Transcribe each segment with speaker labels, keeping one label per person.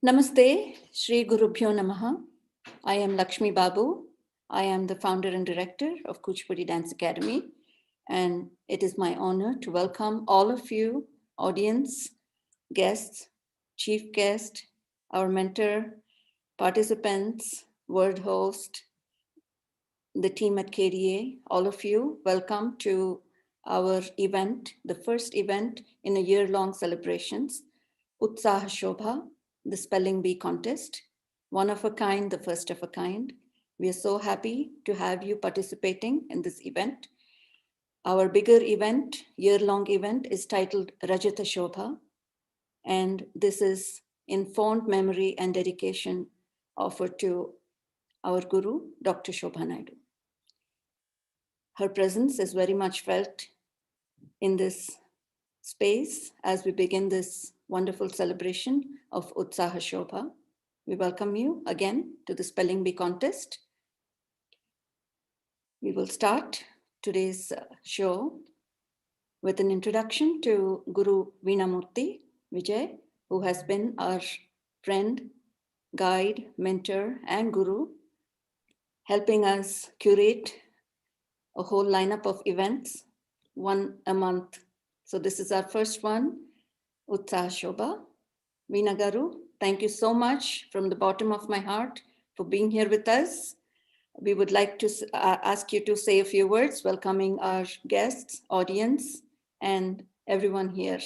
Speaker 1: Namaste, Shri Gurubhyo Namaha. I am Lakshmi Babu. I am the founder and director of Kuchipudi Dance Academy. And it is my honor to welcome all of you, audience, guests, chief guest, our mentor, participants, word host, the team at KDA, all of you, welcome to our event, the first event in a year-long celebrations, Utsaha Sobha, the spelling bee contest, one of a kind, the first of a kind. We are so happy to have you participating in this event. Our bigger event, year-long event, is titled Rajata Sobha, and this is in fond memory and dedication offered to our Guru, Dr. Sobha Naidu. Her presence is very much felt in this space as we begin this wonderful celebration of Utsaha Sobha. We welcome you again to the Spelling Bee contest. We will start today's show with an introduction to Guru Veenamurthy Vijay, who has been our friend, guide, mentor, and guru, helping us curate a whole lineup of events, one a month. So this is our first one, Utsaha Sobha. Veena Garu, thank you so much from the bottom of my heart for being here with us. We would like to ask you to say a few words, welcoming our guests, audience, and everyone here.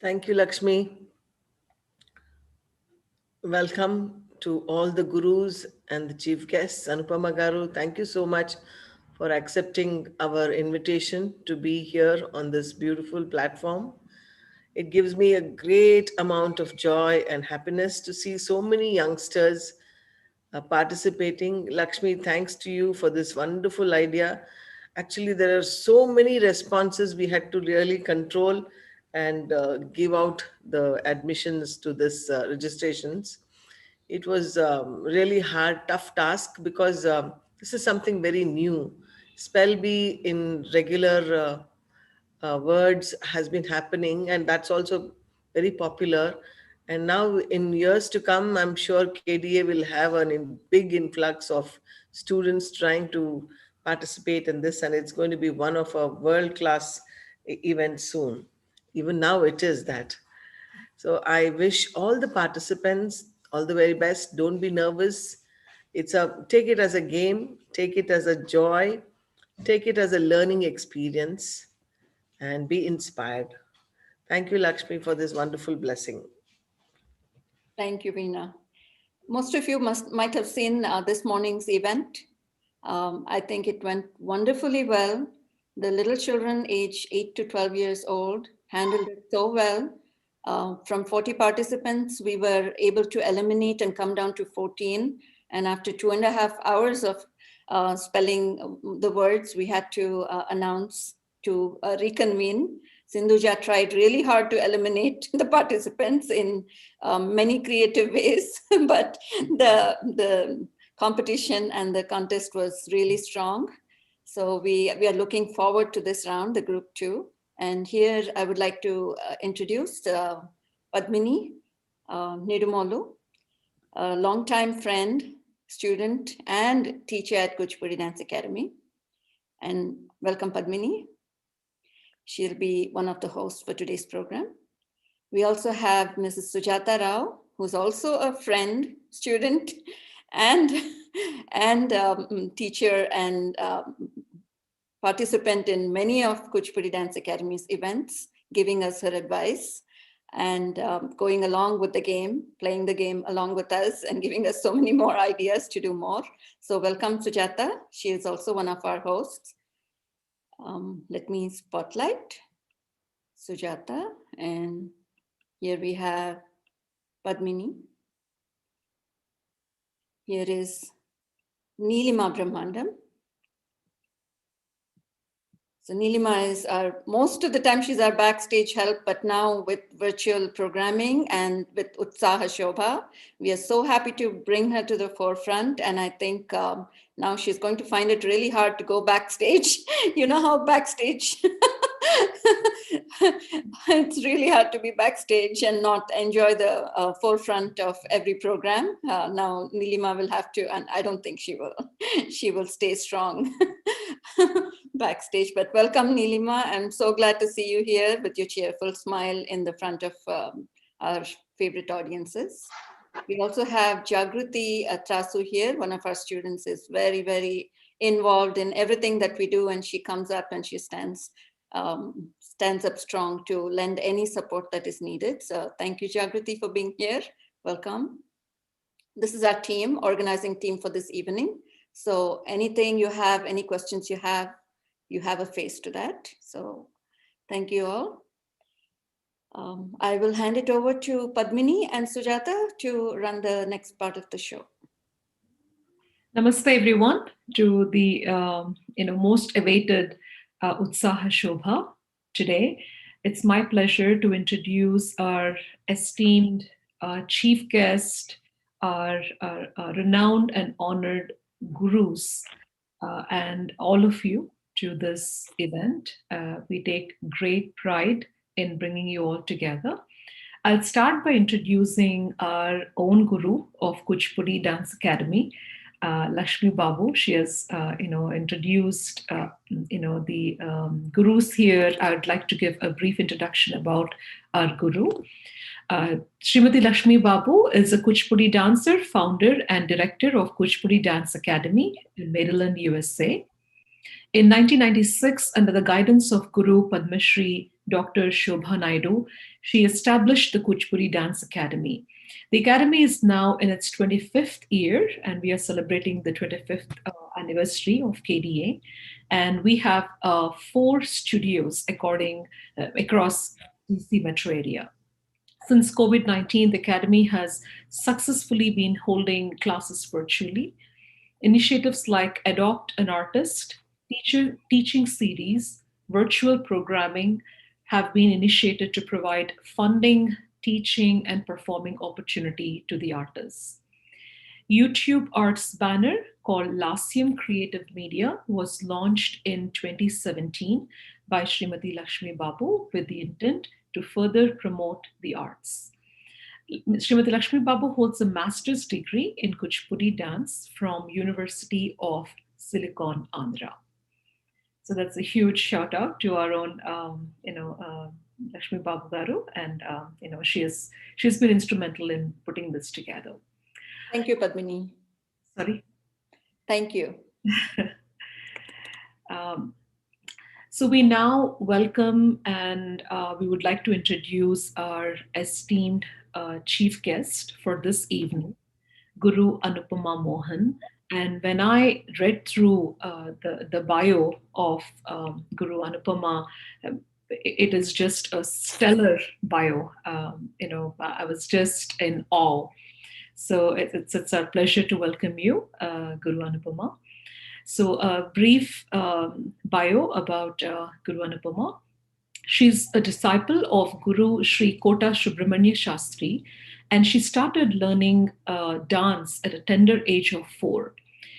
Speaker 2: Thank you, Lakshmi. Welcome to all the gurus and the chief guests. Anupama Garu, thank you so much for accepting our invitation to be here on this beautiful platform. It gives me a great amount of joy and happiness to see so many youngsters participating. Lakshmi, thanks to you for this wonderful idea. Actually, there are so many responses we had to really control and give out the admissions to this registrations. It was really hard, tough task because this is something very new. Spell bee in regular words has been happening, and that's also very popular. And now, in years to come, I'm sure KDA will have a big influx of students trying to participate in this, and it's going to be one of our world class events soon. Even now, it is that. So I wish all the participants all the very best. Don't be nervous. Take it as a game, take it as a joy, take it as a learning experience, and be inspired. Thank you, Lakshmi, for this wonderful blessing.
Speaker 1: Thank you, Veena. Most of you might have seen this morning's event. I think it went wonderfully well. The little children aged 8 to 12 years old handled it so well. From 40 participants, we were able to eliminate and come down to 14. And after 2.5 hours of spelling the words, we had to announce to reconvene. Sindhuja tried really hard to eliminate the participants in many creative ways, but the competition and the contest was really strong. So we are looking forward to this round, the group 2. And here I would like to introduce Padmini Nidumolu, a longtime friend, student, and teacher at Kuchipudi Dance Academy. And welcome, Padmini. She'll be one of the hosts for today's program. We also have Mrs. Sujata Rao, who's also a friend, student, and teacher and participant in many of Kuchipudi Dance Academy's events, giving us her advice and going along with the game, playing the game along with us and giving us so many more ideas to do more. So welcome, Sujata. She is also one of our hosts. Let me spotlight Sujata, and here we have Padmini. Here is Neelima Brahmandam. So Neelima is most of the time she's our backstage help, but now with virtual programming and with Utsaha Sobha, we are so happy to bring her to the forefront. And I think now she's going to find it really hard to go backstage. You know how backstage It's really hard to be backstage and not enjoy the forefront of every program. Now Nilima will have to, and I don't think she will. She will stay strong backstage. But welcome, Nilima. I'm so glad to see you here with your cheerful smile in the front of our favorite audiences. We also have Jagruti Trasu here. One of our students is very, very involved in everything that we do, and she comes up and she stands up strong to lend any support that is needed. So thank you, Jagruti, for being here. Welcome. This is our team, organizing team for this evening. So anything you have, any questions you have a face to that. So thank you all. I will hand it over to Padmini and Sujata to run the next part of the show.
Speaker 3: Namaste, everyone, to the most awaited Utsaha Sobha today. It's my pleasure to introduce our esteemed chief guest, our renowned and honored gurus, and all of you to this event. We take great pride in bringing you all together. I'll start by introducing our own guru of Kuchipudi Dance Academy, Lakshmi Babu. She has, introduced, the gurus here. I would like to give a brief introduction about our guru. Srimati Lakshmi Babu is a Kuchipudi dancer, founder and director of Kuchipudi Dance Academy in Maryland, USA. In 1996, under the guidance of Guru Padma Shri Dr. Sobha Naidu, she established the Kuchipudi Dance Academy. The academy is now in its 25th year, and we are celebrating the 25th anniversary of KDA. And we have 4 studios across DC metro area. Since COVID-19, the academy has successfully been holding classes virtually. Initiatives like Adopt an Artist, teaching series, virtual programming have been initiated to provide funding, teaching, and performing opportunity to the artists. YouTube Arts banner called Lasium Creative Media was launched in 2017 by Srimati Lakshmi Babu with the intent to further promote the arts. Srimati Lakshmi Babu holds a master's degree in Kuchipudi dance from University of Silicon, Andhra. So that's a huge shout out to our own, Lakshmi Babu Garu, and she's been instrumental in putting this together.
Speaker 1: Thank you, Padmini.
Speaker 3: Sorry.
Speaker 1: Thank you.
Speaker 3: So we now welcome and we would like to introduce our esteemed chief guest for this evening, Guru Anupama Mohan. And when I read through the bio of Guru Anupama, it is just a stellar bio. I was just in awe. So it's our pleasure to welcome you, Guru Anupama. So a brief bio about Guru Anupama. She's a disciple of Guru Sri Kota Subramanya Shastri, and she started learning dance at a tender age of 4.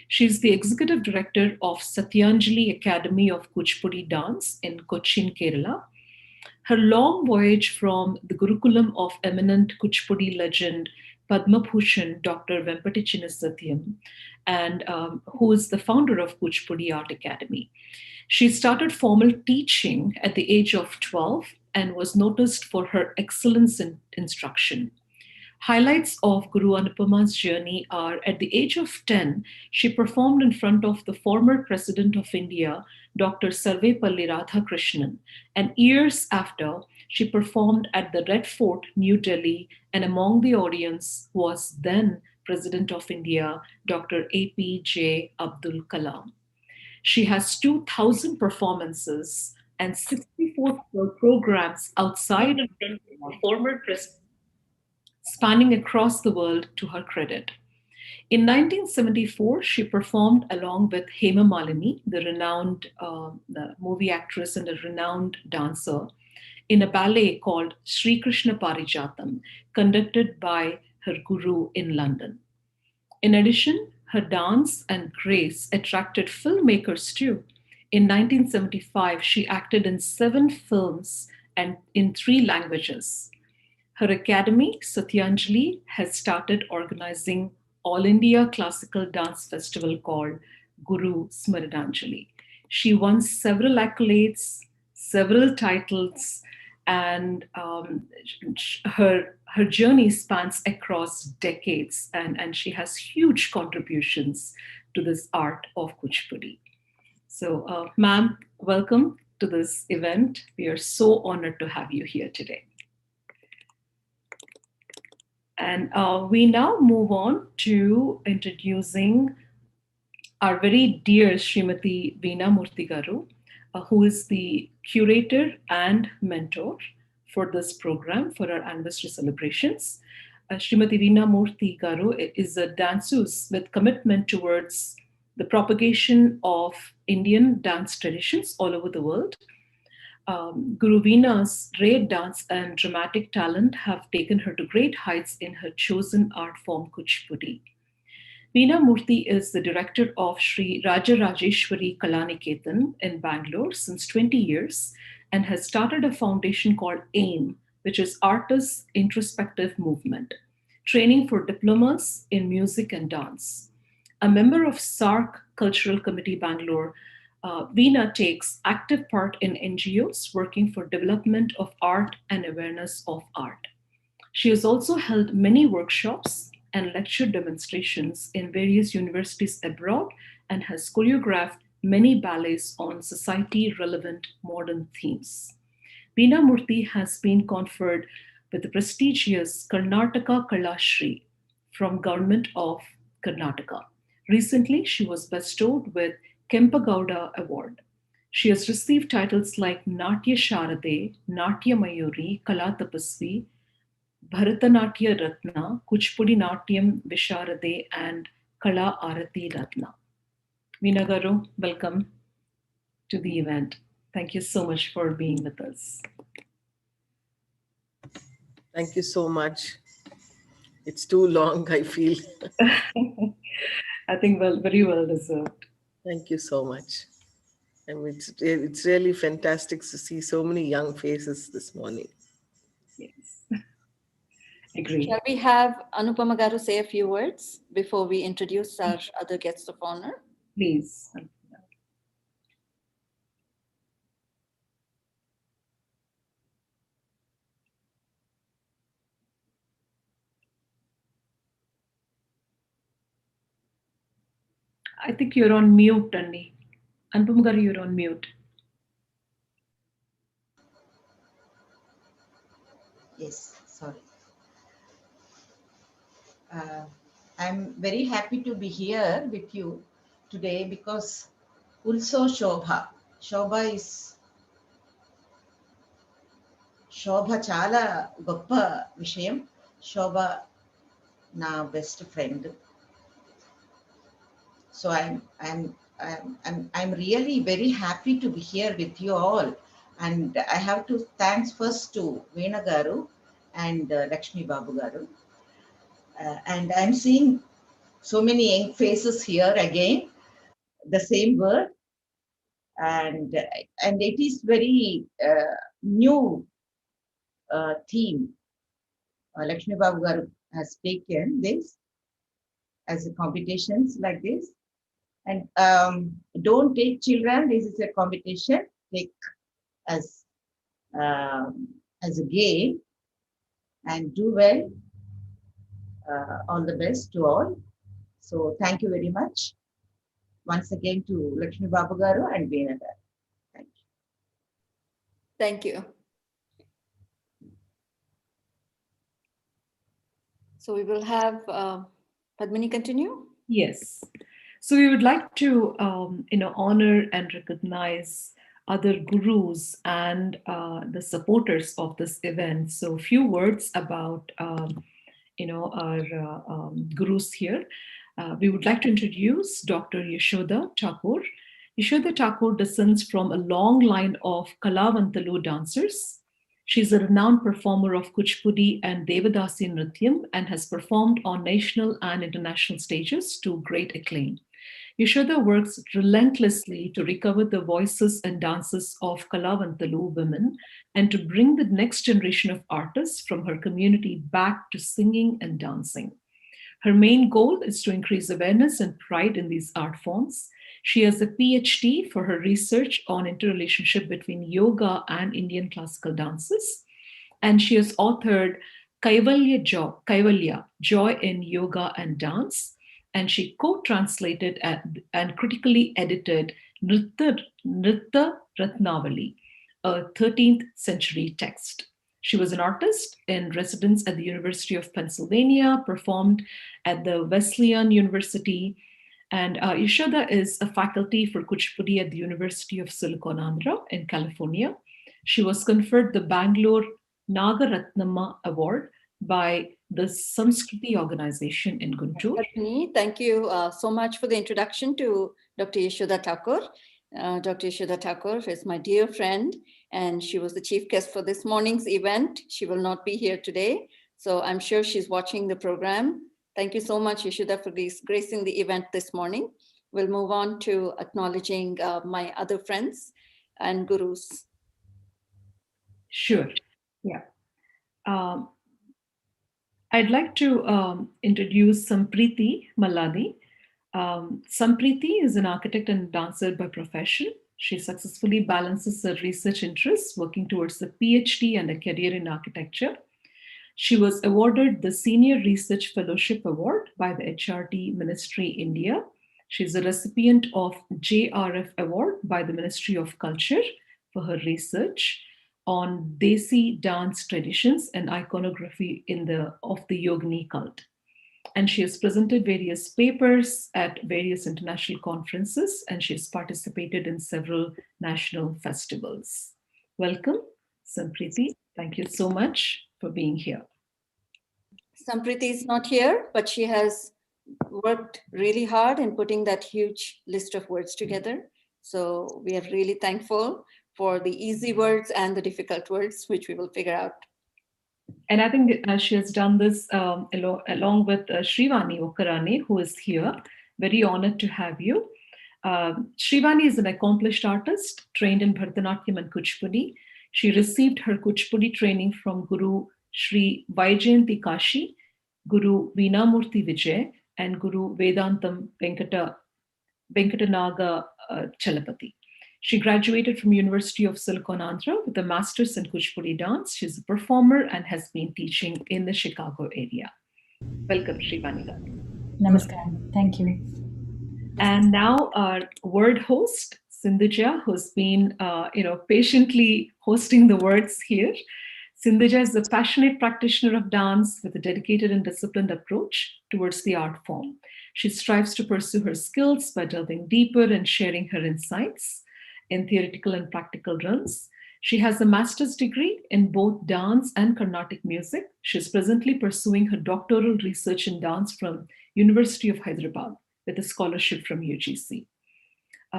Speaker 3: She's the executive director of Satyanjali Academy of Kuchipudi Dance in Cochin, Kerala. Her long voyage from the Gurukulam of eminent Kuchipudi legend Padma Bhushan Dr. Vempati Chinnasatyam, and who is the founder of Kuchipudi Art Academy. She started formal teaching at the age of 12 and was noticed for her excellence in instruction. Highlights of Guru Anupama's journey are at the age of 10, she performed in front of the former President of India, Dr. Sarvepalli Radhakrishnan, and years after, she performed at the Red Fort, New Delhi, and among the audience was then President of India, Dr. APJ Abdul Kalam. She has 2,000 performances and 64 programs outside of India, former president, spanning across the world to her credit. In 1974, she performed along with Hema Malini, the renowned the movie actress and a renowned dancer, in a ballet called Sri Krishna Parijatam, conducted by her guru in London. In addition, her dance and grace attracted filmmakers too, In 1975, she acted in 7 films and in 3 languages. Her academy, Satyanjali, has started organizing All India Classical Dance Festival called Guru Smaradanjali. She won several accolades, several titles, and her journey spans across decades, and she has huge contributions to this art of Kuchipudi. So, ma'am, welcome to this event. We are so honored to have you here today. And we now move on to introducing our very dear Srimati Veena Murthy Garu, who is the curator and mentor for this program for our anniversary celebrations. Srimati Veena Murthy Garu is a danseuse with commitment towards the propagation of Indian dance traditions all over the world. Guru Veena's great dance and dramatic talent have taken her to great heights in her chosen art form, Kuchipudi. Veena Murthy is the director of Sri Rajarajeshwari Kalaniketan in Bangalore since 20 years and has started a foundation called AIM, which is Artists Introspective Movement, training for diplomas in music and dance. A member of SARC Cultural Committee Bangalore, Veena takes active part in NGOs working for development of art and awareness of art. She has also held many workshops and lecture demonstrations in various universities abroad and has choreographed many ballets on society relevant modern themes. Veena Murthy has been conferred with the prestigious Karnataka Kalashri from Government of Karnataka. Recently, she was bestowed with Kempagowda Award. She has received titles like Natya Sharade, Natya Mayuri, Kala Tapasvi, Bharatanatyam Ratna, Kuchipudi Natyam Visharade, and Kala Arati Ratna. Veena Garu, welcome to the event. Thank you so much for being with us.
Speaker 2: Thank you so much. It's too long, I feel.
Speaker 3: I think very well deserved.
Speaker 2: Thank you so much. And it's really fantastic to see so many young faces this morning.
Speaker 3: Yes. Agree.
Speaker 1: Shall we have Anupama Garu say a few words before we introduce our other guests of honor?
Speaker 3: Please. I think you're on mute, Annie. Anupam Garu, you're on mute.
Speaker 4: Yes, sorry. I'm very happy to be here with you today because also Shobha is Shobha chala goppa vishayam. Shobha na best friend. So I'm really very happy to be here with you all. And I have to thanks first to Veena Garu and Lakshmi Babu Garu. And I'm seeing so many young faces here again, the same word. And it is very new theme. Lakshmi Babu Garu has taken this as a competitions like this. And don't take children, this is a competition, take as a game and do well. All the best to all. So thank you very much. Once again to Lakshmi Babu Garu and Veena Garu. Thank you.
Speaker 1: Thank you. So we will have Padmini continue.
Speaker 3: Yes. So we would like to, honor and recognize other gurus and the supporters of this event. So a few words about, our gurus here. We would like to introduce Dr. Yashoda Thakur. Yashoda Thakur descends from a long line of Kalavantalu dancers. She's a renowned performer of Kuchipudi and Devadasi Nrityam and has performed on national and international stages to great acclaim. Yashoda works relentlessly to recover the voices and dances of Kalavantalu women and to bring the next generation of artists from her community back to singing and dancing. Her main goal is to increase awareness and pride in these art forms. She has a PhD for her research on interrelationship between yoga and Indian classical dances. And she has authored Kaivalya, Joy in Yoga and Dance. And she co-translated and critically edited Nritta Ratnavali, a 13th century text. She was an artist in residence at the University of Pennsylvania, performed at the Wesleyan University, and Yashoda is a faculty for Kuchipudi at the University of Silicon in California. She was conferred the Bangalore Nagaratnama Award by the Samskriti organization in Guntur.
Speaker 1: Thank you so much for the introduction to Dr. Yashoda Thakur. Dr. Yashoda Thakur is my dear friend, and she was the chief guest for this morning's event. She will not be here today, so I'm sure she's watching the program. Thank you so much, Yashoda, for gracing the event this morning. We'll move on to acknowledging my other friends and gurus.
Speaker 3: Sure, yeah. I'd like to introduce Sampriti Maladi. Sampriti is an architect and dancer by profession. She successfully balances her research interests, working towards a PhD and a career in architecture. She was awarded the Senior Research Fellowship Award by the HRD Ministry India. She's a recipient of JRF Award by the Ministry of Culture for her research on Desi dance traditions and iconography of the Yogini cult. And she has presented various papers at various international conferences, and she has participated in several national festivals. Welcome, Sampriti. Thank you so much for being here.
Speaker 1: Sampriti is not here, but she has worked really hard in putting that huge list of words together. So we are really thankful for the easy words and the difficult words, which we will figure out.
Speaker 3: And I think she has done this along with Shrivani Okarane, who is here. Very honored to have you. Shrivani is an accomplished artist trained in Bharatanatyam and Kuchipudi. She received her Kuchipudi training from Guru Sri Vaijayanti Kashi, Guru Veenamurti Vijay, and Guru Vedantam Venkatanaga Chalapati. She graduated from University of Silicon with a master's in Kuchipudi dance. She's a performer and has been teaching in the Chicago area. Welcome, Shrivani.
Speaker 5: Namaskar. Thank you.
Speaker 3: And now our word host, Sindhuja, who's been patiently hosting the words here. Sindhuja is a passionate practitioner of dance with a dedicated and disciplined approach towards the art form. She strives to pursue her skills by delving deeper and sharing her insights in theoretical and practical realms. She has a master's degree in both dance and Carnatic music. She is presently pursuing her doctoral research in dance from University of Hyderabad with a scholarship from UGC.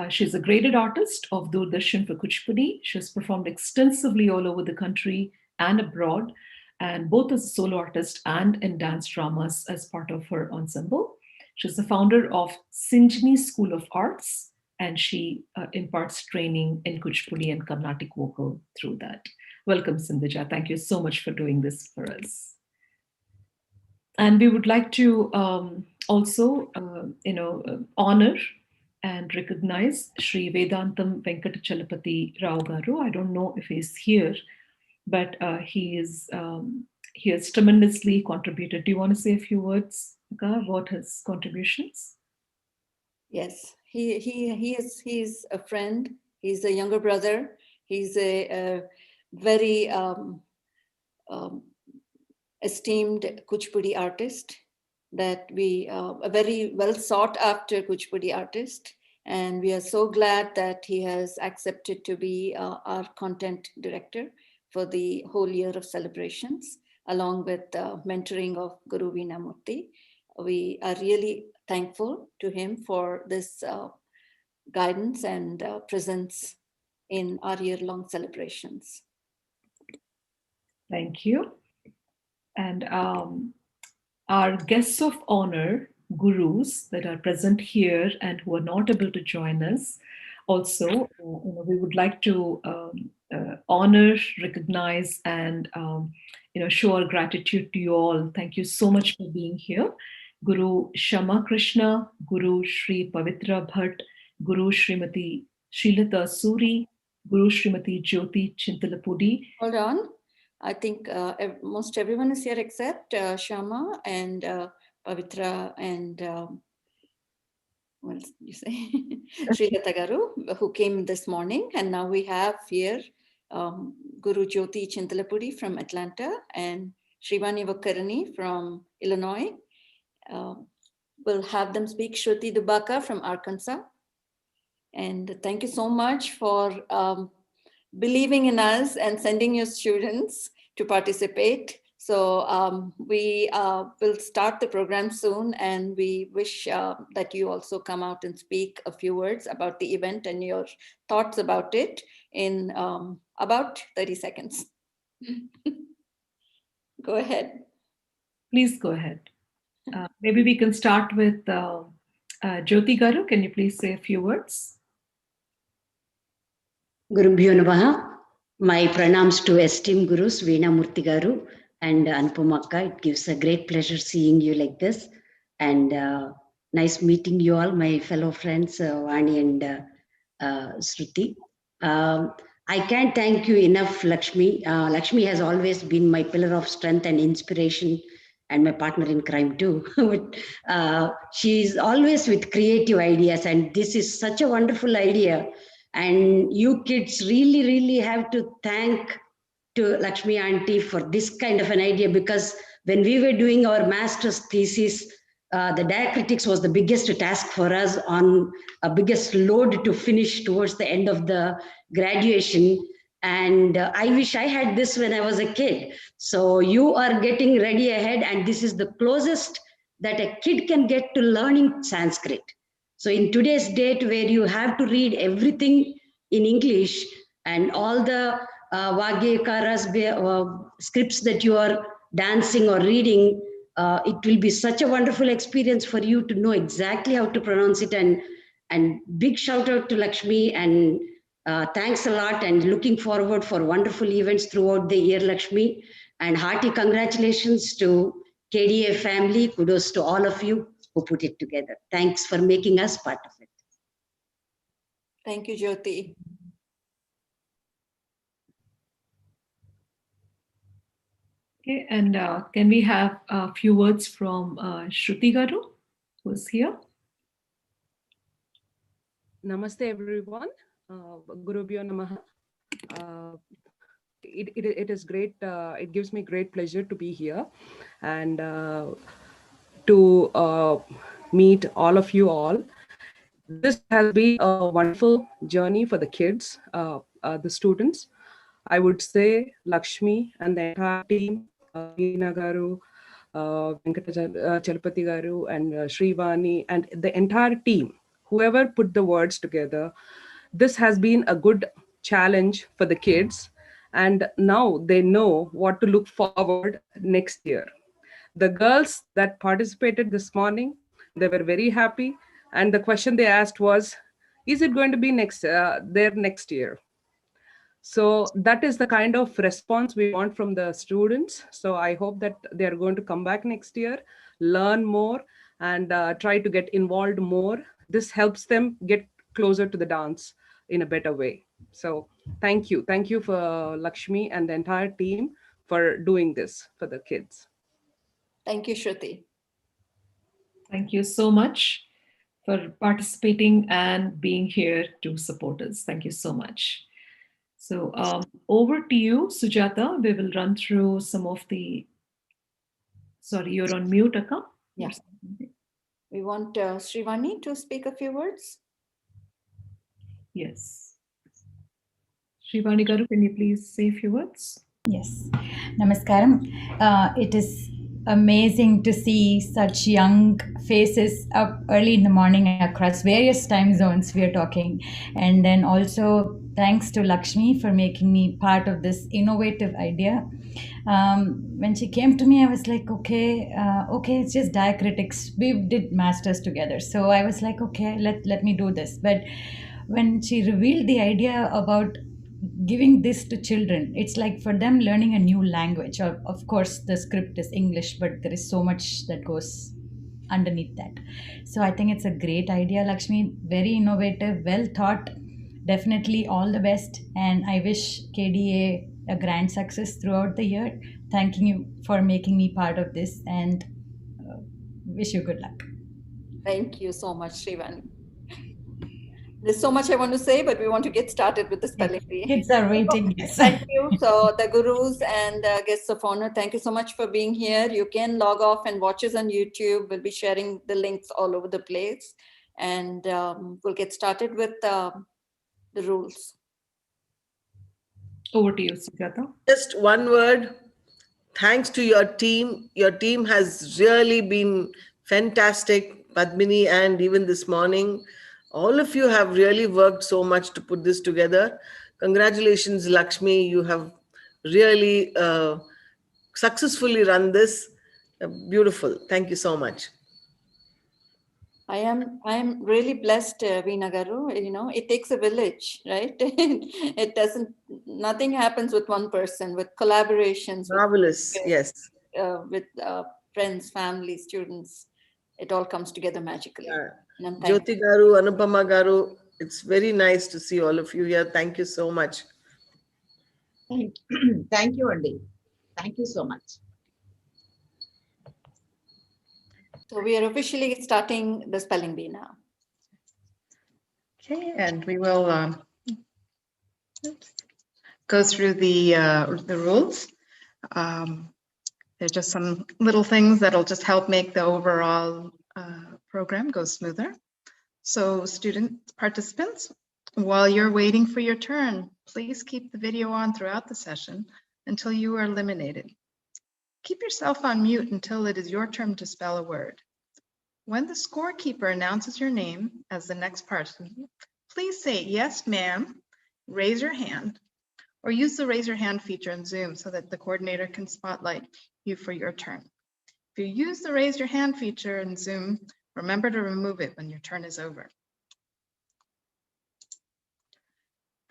Speaker 3: She's a graded artist of Doordarshan for Kuchipudi. She has performed extensively all over the country and abroad, and both as a solo artist and in dance dramas as part of her ensemble. She's the founder of Sinjini School of Arts, and she imparts training in Kuchipudi and Carnatic vocal through that. Welcome, Sindhuja. Thank you so much for doing this for us. And we would like to also, honor and recognize Sri Vedantam Venkatachalapati Rao Garu. I don't know if he's here, but he has tremendously contributed. Do you want to say a few words, Ga, about his contributions?
Speaker 1: Yes, he's a friend. He's a younger brother. He's a very esteemed Kuchipudi artist that a very well sought after Kuchipudi artist. And we are so glad that he has accepted to be our content director for the whole year of celebrations, along with mentoring of Guru Veenamurti. We are really thankful to him for this guidance and presence in our year-long celebrations.
Speaker 3: Thank you. And our guests of honor gurus that are present here and who are not able to join us. Also, we would like to honor, recognize, and show our gratitude to you all. Thank you so much for being here. Guru Shama Krishna, Guru Sri Pavitra Bhatt, Guru Srimati Srilata Suri, Guru Srimati Jyoti Chintalapudi.
Speaker 1: Hold on. I think most everyone is here except Shama and Pavitra and what else did you say? Srilata Garu, who came this morning. And now we have here Guru Jyoti Chintalapudi from Atlanta and Srivani Vakarani from Illinois. We'll have them speak Shruti Dubaka from Arkansas. And thank you so much for believing in us and sending your students to participate. So we will start the program soon, and we wish that you also come out and speak a few words about the event and your thoughts about it in about 30 seconds. Go ahead.
Speaker 3: Please go ahead. Maybe we can start with Jyoti Garu. Can you please say a few words?
Speaker 6: Gurubhyo Namaha. My pranams to esteemed Gurus Veena Murthy Garu and Anupama Akka. It gives a great pleasure seeing you like this. And nice meeting you all, my fellow friends, Vani and Shruti. I can't thank you enough, Lakshmi. Lakshmi has always been my pillar of strength and inspiration, and my partner in crime too. She's always with creative ideas, and this is such a wonderful idea. And you kids really have to thank to Lakshmi Auntie for this kind of an idea, because when we were doing our master's thesis, the diacritics was the biggest task for us, on a biggest load to finish towards the end of the graduation. And I wish I had this when I was a kid. So you are getting ready ahead, and this is the closest that a kid can get to learning Sanskrit. So in today's date, where you have to read everything in English and all the Vagyakaras scripts that you are dancing or reading, it will be such a wonderful experience for you to know exactly how to pronounce it. And big shout out to Lakshmi, and thanks a lot, and looking forward for wonderful events throughout the year, Lakshmi. And hearty congratulations to KDA family. Kudos to all of you who put it together. Thanks for making us part of it.
Speaker 1: Thank you, Jyoti.
Speaker 3: Okay, and can we have a few words from Shruti Garu, who's here?
Speaker 7: Namaste, everyone. Gurubhyo Namaha. It is great. It gives me great pleasure to be here and to meet all of you all. This has been a wonderful journey for the kids, the students. I would say Lakshmi and the entire team, Veena Garu, Chalapati Garu, and Srivani, and the entire team, whoever put the words together. This has been a good challenge for the kids, and now they know what to look forward next year. The girls that participated this morning, they were very happy, and the question they asked was, is it going to be there next year? So that is the kind of response we want from the students. So I hope that they are going to come back next year, learn more, and try to get involved more. This helps them get closer to the dance in a better way. So thank you. Thank you for Lakshmi and the entire team for doing this for the kids.
Speaker 1: Thank you, Shruti.
Speaker 3: Thank you so much for participating and being here to support us. Thank you so much. So over to you, Sujata. We will run through some of the, sorry, you're on mute, Akka?
Speaker 1: Yeah. We want Srivani to speak a few words.
Speaker 3: Yes. Srivani Garu, can you please say a few words?
Speaker 5: Yes. Namaskaram. It is amazing to see such young faces up early in the morning across various time zones we are talking. And then also thanks to Lakshmi for making me part of this innovative idea. When she came to me, I was like, okay, okay, it's just diacritics. We did masters together, so I was like, okay, let me do this. But when she revealed the idea about giving this to children, it's like for them learning a new language. Of course, the script is English, but there is so much that goes underneath that. So I think it's a great idea, Lakshmi. Very innovative, well thought. Definitely all the best, and I wish KDA a grand success throughout the year. Thanking you for making me part of this, and wish you good luck.
Speaker 1: Thank you so much, Srivani. There's so much I want to say, but we want to get started with the spelling bee.
Speaker 5: Kids are waiting. Yes.
Speaker 1: Thank you. So the gurus and guests of honor, thank you so much for being here. You can log off and watch us on YouTube. We'll be sharing the links all over the place. And we'll get started with the rules.
Speaker 3: Over to you, Sujata.
Speaker 2: Just one word. Thanks to your team. Your team has really been fantastic, Padmini, and even this morning. All of you have really worked so much to put this together. Congratulations, Lakshmi. You have really successfully run this. Beautiful. Thank you so much.
Speaker 1: I am really blessed, Veena Garu. You know, it takes a village, right? It doesn't, nothing happens with one person, with collaborations.
Speaker 2: Marvelous, yes.
Speaker 1: With friends, family, students. It all comes together magically.
Speaker 2: Yeah.
Speaker 1: And I'm thankful.
Speaker 2: Jyoti Garu, Anupama Garu, it's very nice to see all of you here. Thank you so much.
Speaker 4: Thank you, Andy. Thank you so much.
Speaker 1: So we are officially starting the spelling bee now.
Speaker 8: Okay, and we will go through the rules. There's just some little things that'll just help make the overall program go smoother. So student participants, while you're waiting for your turn, please keep the video on throughout the session until you are eliminated. Keep yourself on mute until it is your turn to spell a word. When the scorekeeper announces your name as the next person, please say, yes, ma'am, raise your hand, or use the raise your hand feature in Zoom so that the coordinator can spotlight you for your turn. If you use the raise your hand feature in Zoom, remember to remove it when your turn is over.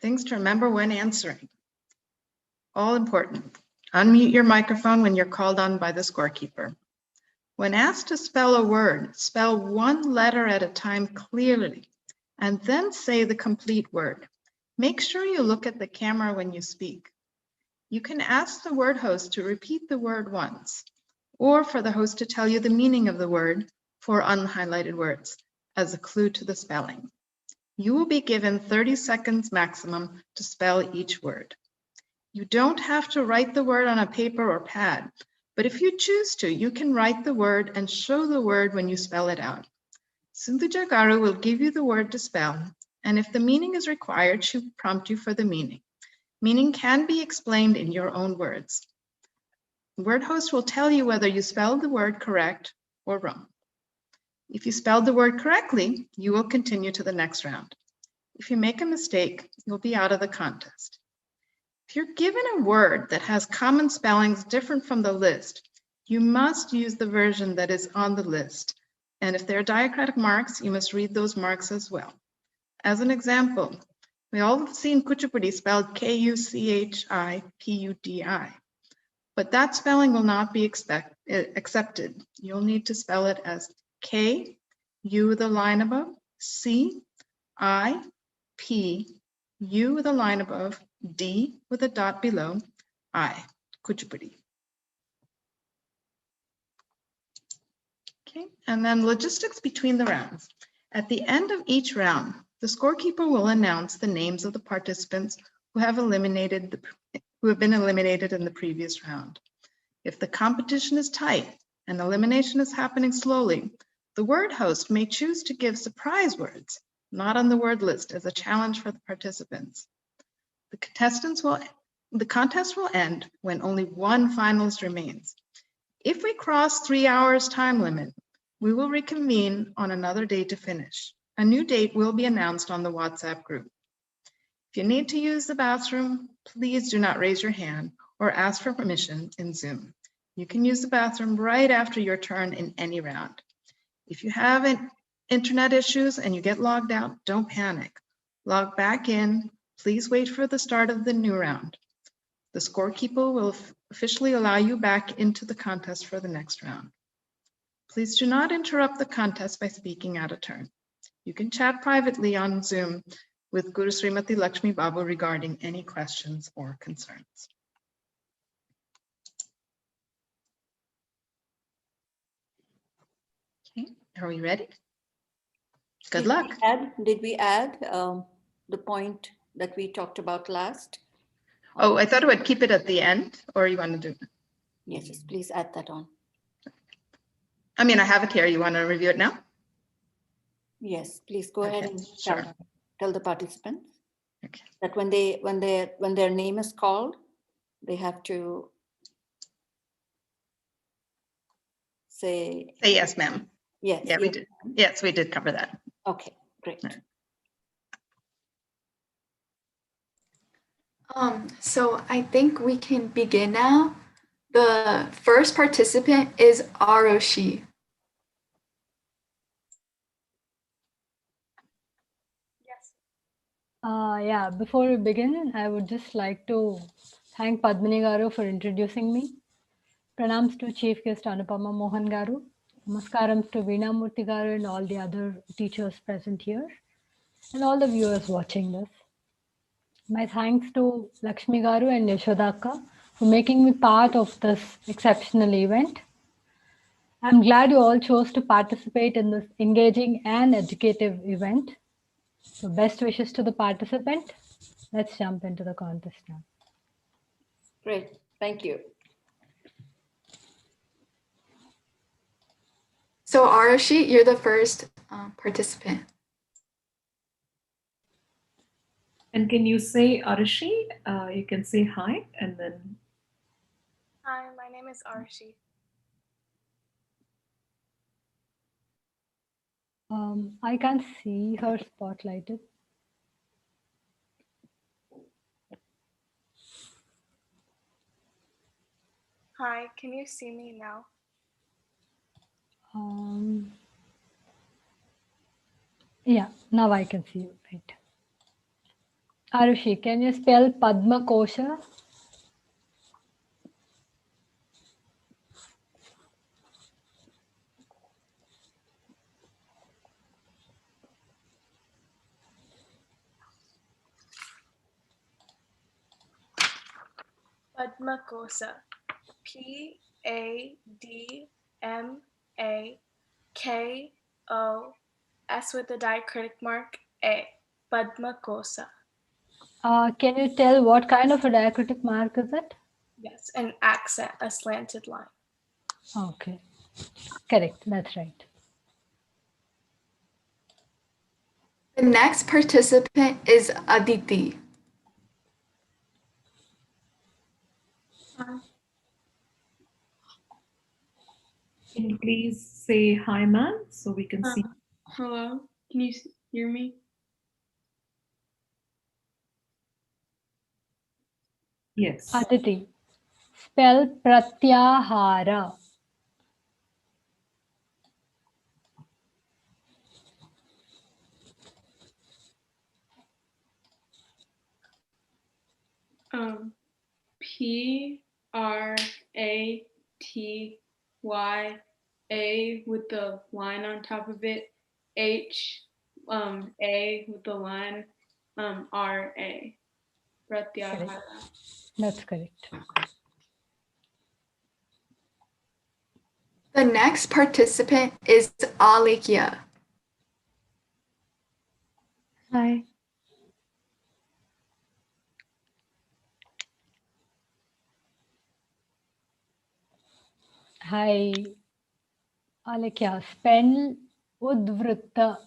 Speaker 8: Things to remember when answering. All important. Unmute your microphone when you're called on by the scorekeeper. When asked to spell a word, spell one letter at a time clearly, and then say the complete word. Make sure you look at the camera when you speak. You can ask the word host to repeat the word once, or for the host to tell you the meaning of the word for unhighlighted words as a clue to the spelling. You will be given 30 seconds maximum to spell each word. You don't have to write the word on a paper or pad, but if you choose to, you can write the word and show the word when you spell it out. Sindhuja Garu will give you the word to spell, and if the meaning is required, she will prompt you for the meaning. Meaning can be explained in your own words. The word host will tell you whether you spelled the word correct or wrong. If you spelled the word correctly, you will continue to the next round. If you make a mistake, you'll be out of the contest. If you're given a word that has common spellings different from the list, you must use the version that is on the list. And if there are diacritic marks, you must read those marks as well. As an example, we all have seen Kuchipudi spelled Kuchipudi, but that spelling will not be accepted. You'll need to spell it as K, U with a line above, C, I, P, U with a line above, D with a dot below, I, Kuchipudi. Okay, and then logistics between the rounds. At the end of each round, the scorekeeper will announce the names of the participants who have been eliminated in the previous round. If the competition is tight and elimination is happening slowly, the word host may choose to give surprise words, not on the word list, as a challenge for the participants. The contest will end when only one finalist remains. If we cross 3 hours time limit, we will reconvene on another day to finish. A new date will be announced on the WhatsApp group. If you need to use the bathroom, please do not raise your hand or ask for permission in Zoom. You can use the bathroom right after your turn in any round. If you have internet issues and you get logged out, don't panic. Log back in. Please wait for the start of the new round. The scorekeeper will officially allow you back into the contest for the next round. Please do not interrupt the contest by speaking out of turn. You can chat privately on Zoom with Guru Srimati Lakshmi Babu regarding any questions or concerns. Okay, are we ready? Good luck.
Speaker 1: Did we add the point that we talked about last?
Speaker 8: Oh, I thought I would keep it at the end, or you want to do it?
Speaker 1: Yes, yes, please add that on.
Speaker 8: I mean, I have it here. You want to review it now?
Speaker 1: Yes, please go ahead
Speaker 8: Okay,
Speaker 1: and
Speaker 8: sure.
Speaker 1: tell the participants
Speaker 8: Okay.
Speaker 1: that when their name is called, they have to say
Speaker 8: yes, ma'am.
Speaker 1: yes.
Speaker 8: Yeah, we did. Yes, we did cover that.
Speaker 1: Okay, great.
Speaker 9: So I think we can begin now. The first participant is Aroshi.
Speaker 10: Yeah, before we begin, I would just like to thank Padmini Garu for introducing me. Pranams to Chief Guest Anupama Mohan Garu. Namaskaram to Veena Murthy Garu and all the other teachers present here, and all the viewers watching this. My thanks to Lakshmi Garu and Yashodaka for making me part of this exceptional event. I'm glad you all chose to participate in this engaging and educative event. So best wishes to the participant. Let's jump into the contest now.
Speaker 1: Great, thank you.
Speaker 9: So Aroshi, you're the first participant.
Speaker 3: And can you say Arashi? You can say hi and then.
Speaker 11: Hi, my name is Arshi.
Speaker 10: I can't see her spotlighted.
Speaker 11: Hi, can you see me now?
Speaker 10: Yeah, now I can see you, right. Arushi, can you spell Padma Kosha?
Speaker 11: Padmakosa. Padmakosa with a diacritic mark A. Padmakosa.
Speaker 10: Can you tell what kind of a diacritic mark is it?
Speaker 11: Yes, an accent, a slanted line.
Speaker 10: Okay, correct, that's right.
Speaker 9: The next participant is Aditi.
Speaker 3: Can you please say hi, ma'am, so we can see?
Speaker 11: Hello, can you hear me?
Speaker 3: Yes.
Speaker 10: Aditi, spell Pratyahara.
Speaker 11: PratyA with the line on top of it. A with the line. RA. Pratyahara.
Speaker 10: That's correct.
Speaker 9: The next participant is Alekia.
Speaker 10: Hi. Hi. Alekia, spell Udvrutta.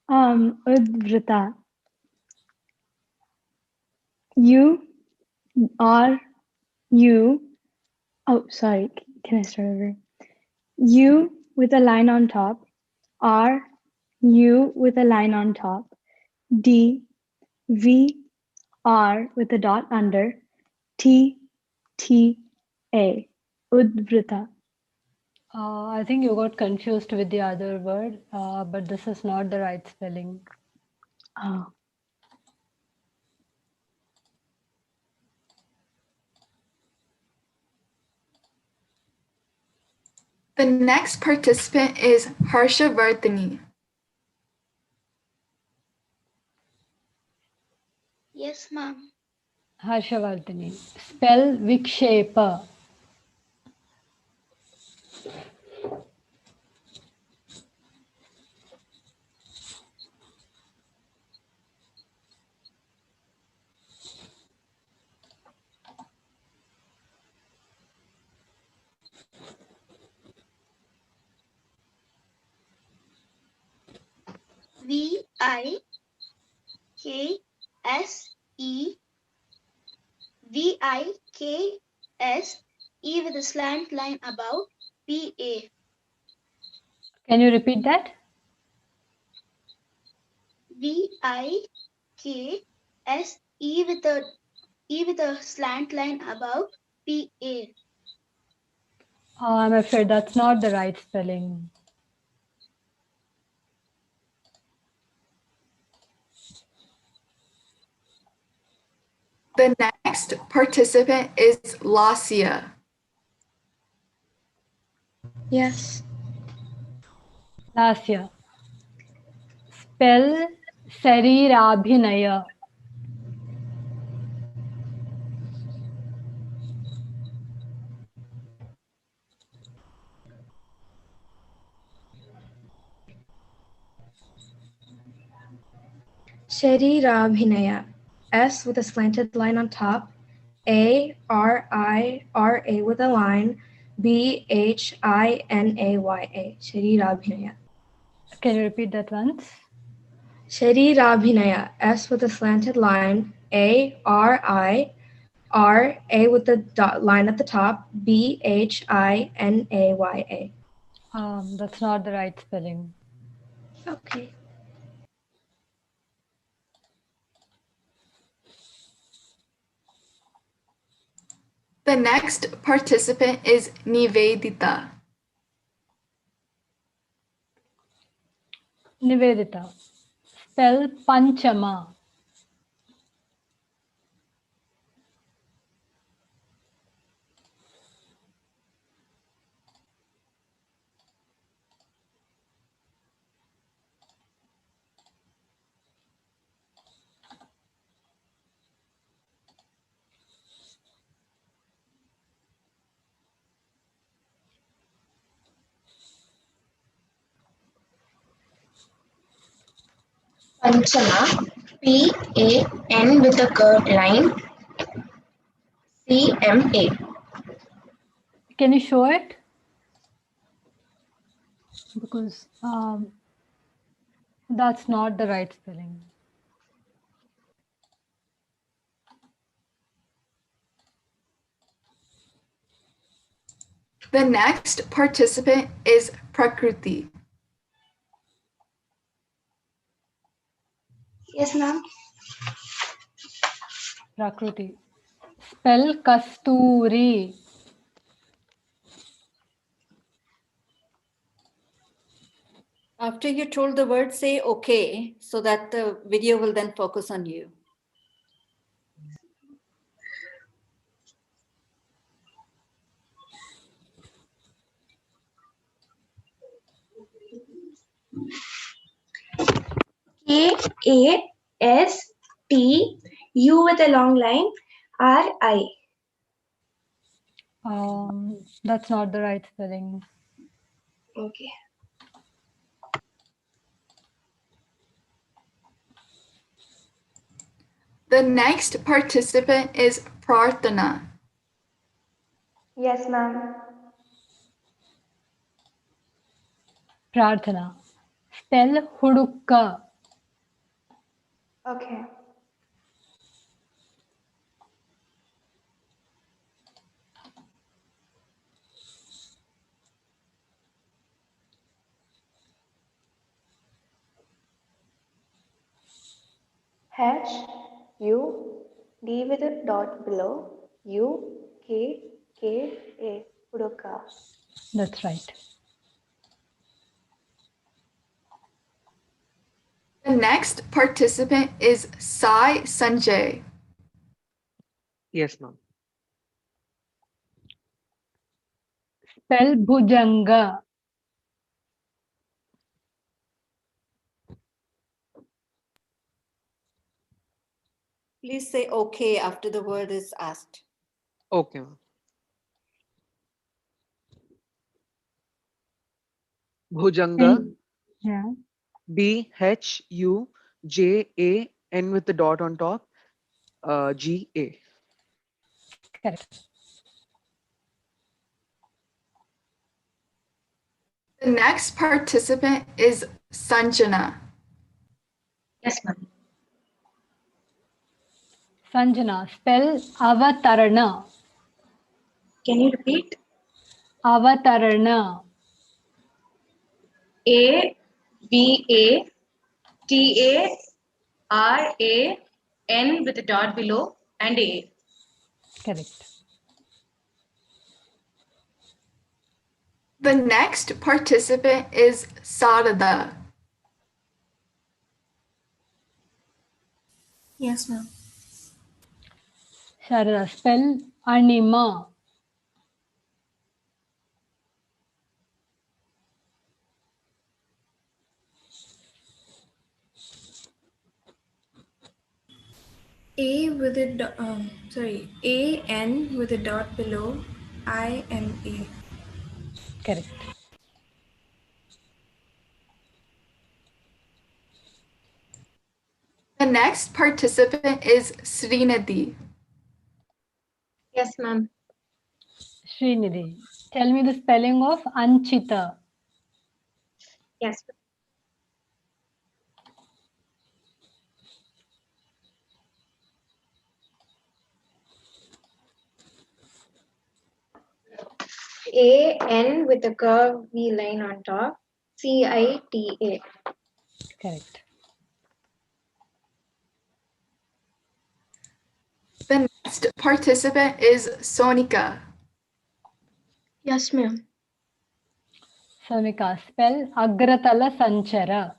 Speaker 10: Udvrita. U R U. Oh, sorry. Can I start over? U with a line on top. R U with a line on top. D V R with a dot under. T T A. Udvrita. I think you got confused with the other word, but this is not the right spelling. Oh.
Speaker 9: The next participant is Harsha Vardhani.
Speaker 12: Yes, ma'am.
Speaker 10: Harshavardhani. Spell Vikshepa.
Speaker 12: V-I-K-S-E. V-I-K-S-E with a slant line above. P-A.
Speaker 10: Can you repeat that?
Speaker 12: V-I-K-S-E with a slant line above. P-A.
Speaker 10: I'm afraid that's not the right spelling.
Speaker 9: The next participant is Lasya.
Speaker 11: Yes.
Speaker 10: Lasya. Spell Sarirabhinaya.
Speaker 11: Sharirabhinaya. S with a slanted line on top. A-R-I-R-A with a line. B-H-I-N-A-Y-A. Sharirabhinaya.
Speaker 10: Can you repeat that once?
Speaker 11: Sharirabhinaya. S with a slanted line. A-R-I-R-A with the dot line at the top. B-H-I-N-A-Y-A.
Speaker 10: That's not the right spelling.
Speaker 11: Okay.
Speaker 9: The next participant is Nivedita.
Speaker 10: Nivedita. Spell Panchama.
Speaker 12: Panchama. P-A-N with a curved line. C-M-A.
Speaker 10: Can you show it? Because that's not the right spelling.
Speaker 9: The next participant is Prakruti.
Speaker 12: Yes, ma'am.
Speaker 10: Prakruti. Spell Kasturi.
Speaker 1: After you told the word, say okay, so that the video will then focus on you.
Speaker 12: K-A-S-T-U with a long line. R-I.
Speaker 10: That's not the right spelling.
Speaker 12: Okay.
Speaker 9: The next participant is Prarthana.
Speaker 12: Yes, ma'am.
Speaker 10: Prarthana. Spell Hudukka.
Speaker 12: Okay. H U D with a dot below U K K A Udoka.
Speaker 10: That's right.
Speaker 9: The next participant is Sai Sanjay.
Speaker 13: Yes, ma'am.
Speaker 10: Spell Bhujanga.
Speaker 1: Please say okay after the word is asked.
Speaker 13: Okay, ma'am. Bhujanga,
Speaker 10: Yeah,
Speaker 13: Bhujan with the dot on top, GA.
Speaker 10: correct.
Speaker 9: The next participant is Sanjana.
Speaker 12: Yes, ma'am.
Speaker 10: Sanjana, spell Avatarana.
Speaker 12: Can you repeat?
Speaker 10: Avatarana.
Speaker 12: AVATARAN with a dot below and A.
Speaker 10: Correct.
Speaker 9: The next participant is Sarada.
Speaker 11: Yes, ma'am.
Speaker 10: Sharada, spell Anima.
Speaker 11: A with a AN with a dot below IMA.
Speaker 10: Correct.
Speaker 9: The next participant is Srinidhi.
Speaker 12: Yes, ma'am.
Speaker 10: Srinidhi, tell me the spelling of Anchita.
Speaker 12: Yes. AN with a curved V line on top. CITA.
Speaker 10: Correct.
Speaker 9: The next participant is Sonika.
Speaker 12: Yes, ma'am.
Speaker 10: Sonika, spell Agratala Sanchara.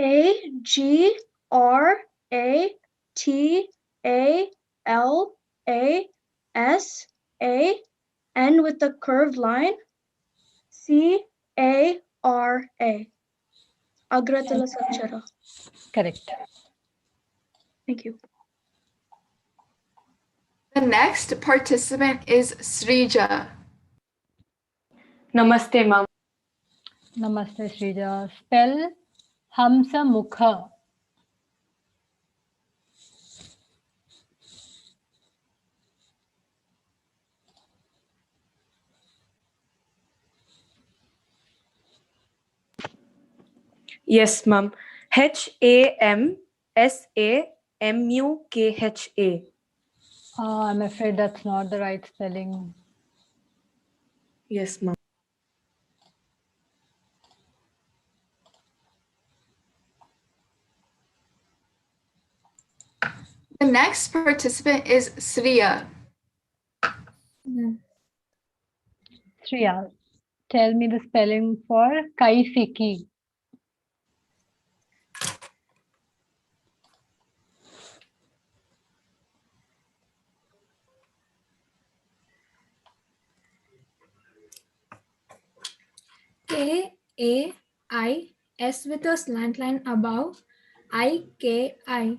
Speaker 12: AGRATALASAN with a curved line. CARA. Agratala Sanchara.
Speaker 10: Correct.
Speaker 12: Thank you.
Speaker 9: The next participant is Srija.
Speaker 12: Namaste, ma'am.
Speaker 10: Namaste, Srija. Spell Hamsa Mukha.
Speaker 14: Yes, ma'am. HAMSAMUKHA.
Speaker 10: I'm afraid that's not the right spelling.
Speaker 14: Yes, ma'am.
Speaker 9: The next participant is Sriya.
Speaker 10: Sriya, tell me the spelling for Kaisiki.
Speaker 11: KAIS with a slant line above IKI.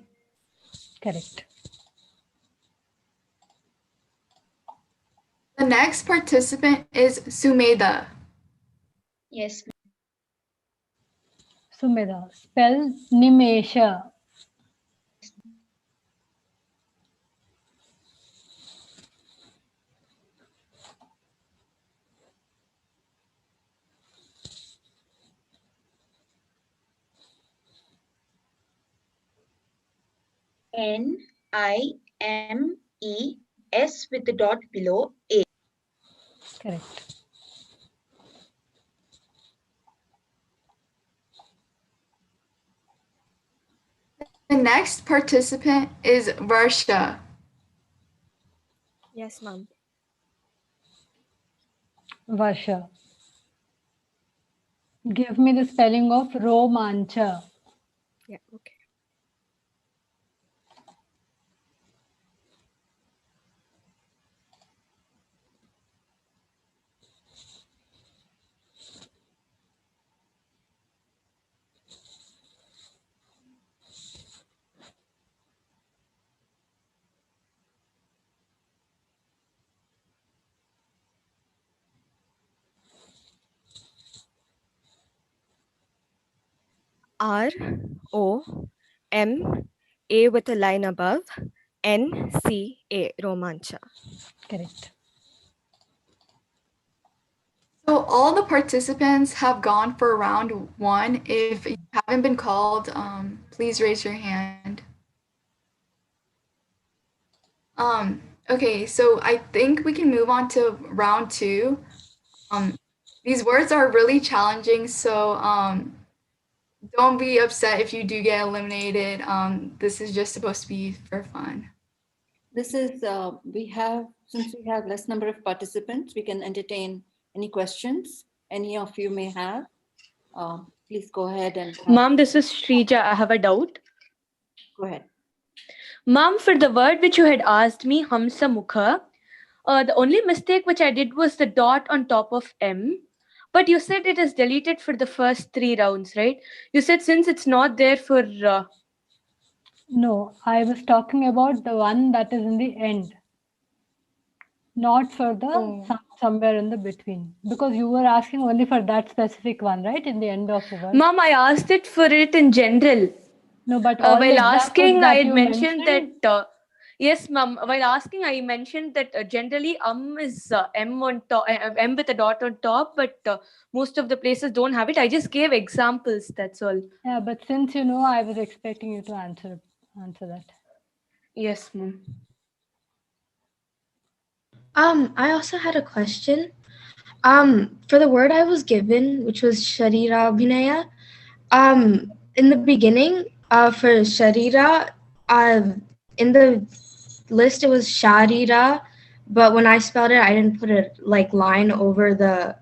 Speaker 10: Correct.
Speaker 9: The next participant is Sumedha.
Speaker 12: Yes.
Speaker 10: Sumedha, spell Nimesha.
Speaker 12: Nimes with the dot below A.
Speaker 10: Correct.
Speaker 9: The next participant is Varsha.
Speaker 14: Yes, ma'am.
Speaker 10: Varsha. Give me the spelling of romancha.
Speaker 14: Yeah, okay. ROMA with a line above, NCA, Romancha.
Speaker 10: Correct.
Speaker 9: So all the participants have gone for round 1. If you haven't been called, please raise your hand. Okay, so I think we can move on to round 2. These words are really challenging, so don't be upset if you do get eliminated. This is just supposed to be for fun.
Speaker 1: This is, since we have less number of participants, we can entertain any questions any of you may have. Please go ahead and.
Speaker 14: Mom, this is Shrija. I have a doubt.
Speaker 1: Go ahead.
Speaker 14: Mom, for the word which you had asked me, Hamsa Mukha, the only mistake which I did was the dot on top of M. But you said it is deleted for the first 3 rounds, right? You said since it's not there for...
Speaker 10: No, I was talking about the one that is in the end. Not for the somewhere in the between. Because you were asking only for that specific one, right? In the end of the word.
Speaker 14: Mom, I asked it for it in general.
Speaker 10: No, but all the
Speaker 14: while
Speaker 10: examples
Speaker 14: asking,
Speaker 10: that
Speaker 14: I had
Speaker 10: you
Speaker 14: mentioned that... yes, ma'am. While asking, I mentioned that generally is M on top, M with a dot on top, but most of the places don't have it. I just gave examples. That's all.
Speaker 10: Yeah, but since you know, I was expecting you to answer that.
Speaker 14: Yes, ma'am.
Speaker 12: I also had a question. For the word I was given, which was Sharira Abhinaya, in the beginning, for Sharira, in the list it was Sharira, but when I spelled it, I didn't put a line over the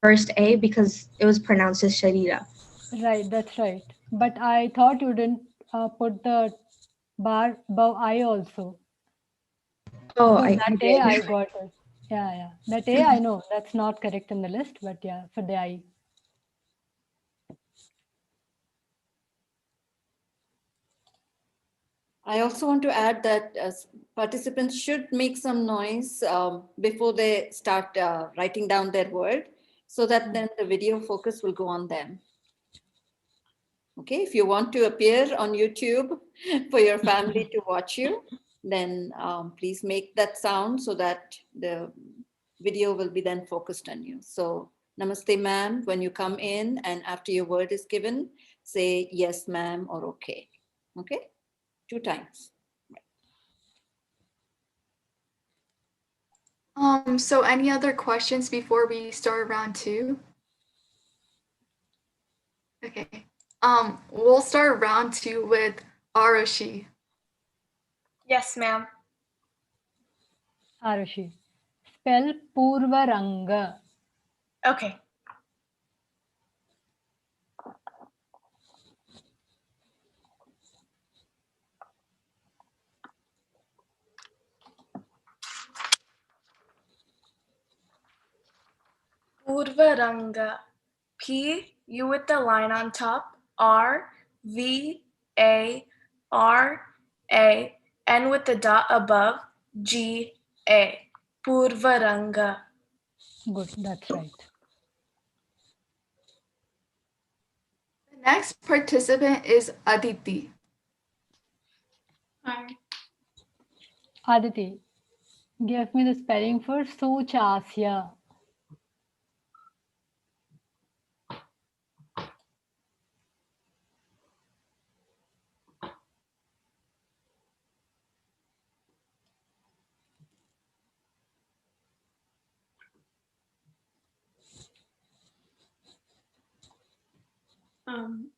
Speaker 12: first A because it was pronounced as Sharira.
Speaker 10: Right, that's right. But I thought you didn't put the bar above I also.
Speaker 12: Oh,
Speaker 10: Because
Speaker 12: I
Speaker 10: that
Speaker 12: did.
Speaker 10: A I got it. Yeah. That A I know that's not correct in the list, but yeah, for the I.
Speaker 1: I also want to add that participants should make some noise before they start writing down their word, so that then the video focus will go on them. Okay, if you want to appear on YouTube for your family to watch you, then please make that sound so that the video will be then focused on you. So, namaste, ma'am. When you come in and after your word is given, say yes, ma'am, or okay. Okay, 2 times.
Speaker 9: So any other questions before we start round 2? Okay. We'll start round 2 with Arushi.
Speaker 11: Yes, ma'am.
Speaker 10: Arushi. Spell Purvaranga.
Speaker 11: Okay. Purvaranga. P, U with the line on top, R, V, A, R, A, N with the dot above, G, A. Purvaranga.
Speaker 10: Good, that's right.
Speaker 9: The next participant is Aditi.
Speaker 11: Hi.
Speaker 10: Aditi, give me the spelling for Suchasya.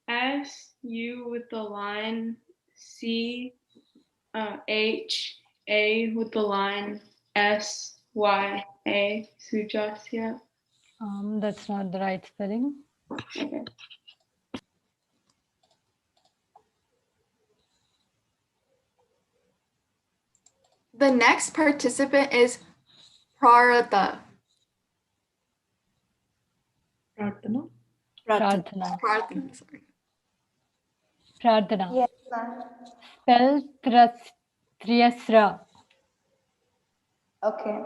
Speaker 11: S U with the line, C H A with the line, S Y A, Sujasya.
Speaker 10: That's not the right spelling.
Speaker 11: Okay.
Speaker 9: The next participant is Prartha.
Speaker 3: Prarthana.
Speaker 10: Prarthana.
Speaker 9: Prarthana, sorry.
Speaker 10: Prarthana.
Speaker 12: Yes, ma'am.
Speaker 10: Spell Triyasra.
Speaker 12: Okay.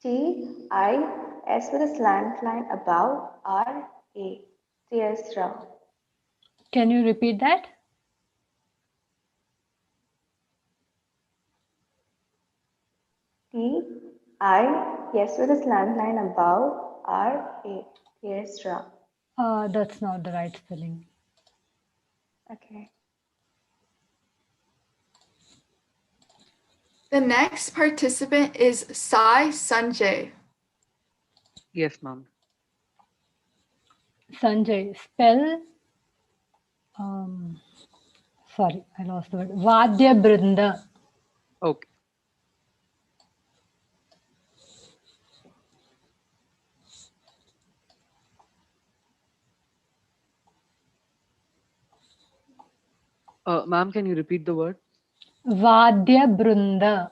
Speaker 12: T-I-S with a slant line above R-A. Tiasra.
Speaker 10: Can you repeat that?
Speaker 12: T-I-S with a slant line above R-A. Tiasra.
Speaker 10: That's not the right spelling.
Speaker 12: Okay.
Speaker 9: The next participant is Sai Sanjay.
Speaker 13: Yes, ma'am.
Speaker 10: Sanjay. Spell. Sorry, I lost the word. Vadya Brinda.
Speaker 13: Okay. Ma'am, can you repeat the word?
Speaker 10: Vadya Brinda.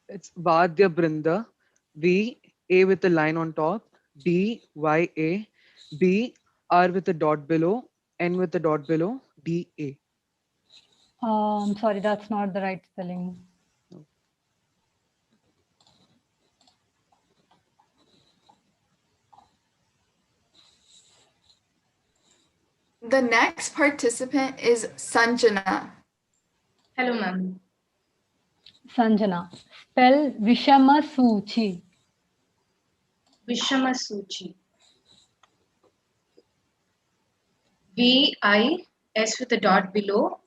Speaker 13: It's Vadya Brinda. V, A with a line on top. D, Y, A. B, R with a dot below. N with a dot below. D, A.
Speaker 10: Sorry, that's not the right spelling.
Speaker 9: The next participant is Sanjana.
Speaker 15: Hello, ma'am.
Speaker 10: Sanjana. Spell Vishama Suchi.
Speaker 15: Vishama Suchi. V-I-S with a dot below.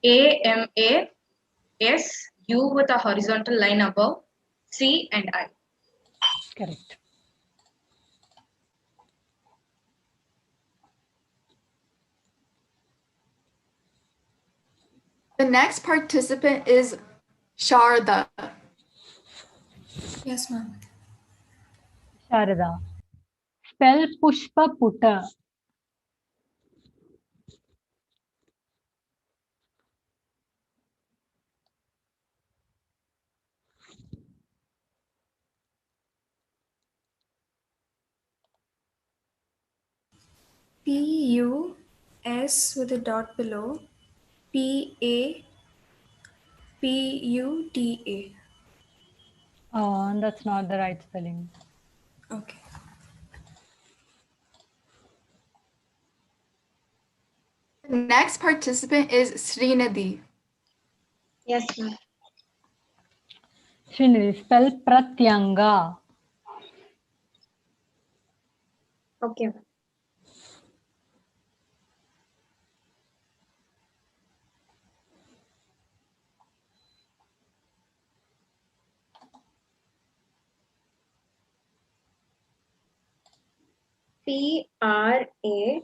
Speaker 15: A-M-A-S-U with a horizontal line above. C and I.
Speaker 10: Correct.
Speaker 9: The next participant is Sharda.
Speaker 16: Yes, ma'am.
Speaker 10: Sharada. Spell Pushpa Putta.
Speaker 16: P-U-S with a dot below. P-A-P-U-T-A.
Speaker 10: That's not the right spelling.
Speaker 16: Okay.
Speaker 9: The next participant is Srinidhi.
Speaker 15: Yes, ma'am.
Speaker 10: Srinidhi. Spell Pratyanga.
Speaker 15: Okay, ma'am. P-R-A-T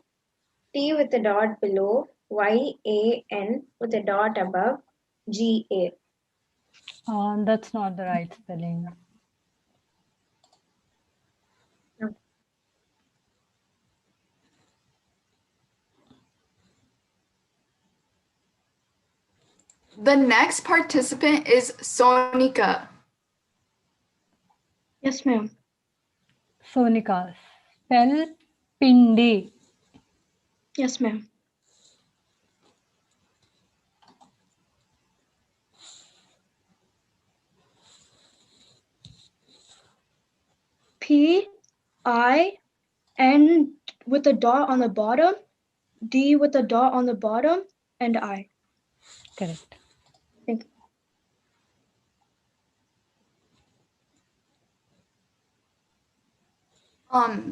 Speaker 15: with a dot below. Y-A-N with a dot above. G-A.
Speaker 10: That's not the right spelling.
Speaker 9: The next participant is Sonika.
Speaker 15: Yes, ma'am.
Speaker 10: Sonika. Spell Pindi.
Speaker 15: Yes, ma'am. P-I-N with a dot on the bottom.
Speaker 12: D with a dot on the bottom, and I.
Speaker 10: Correct.
Speaker 12: Thank you.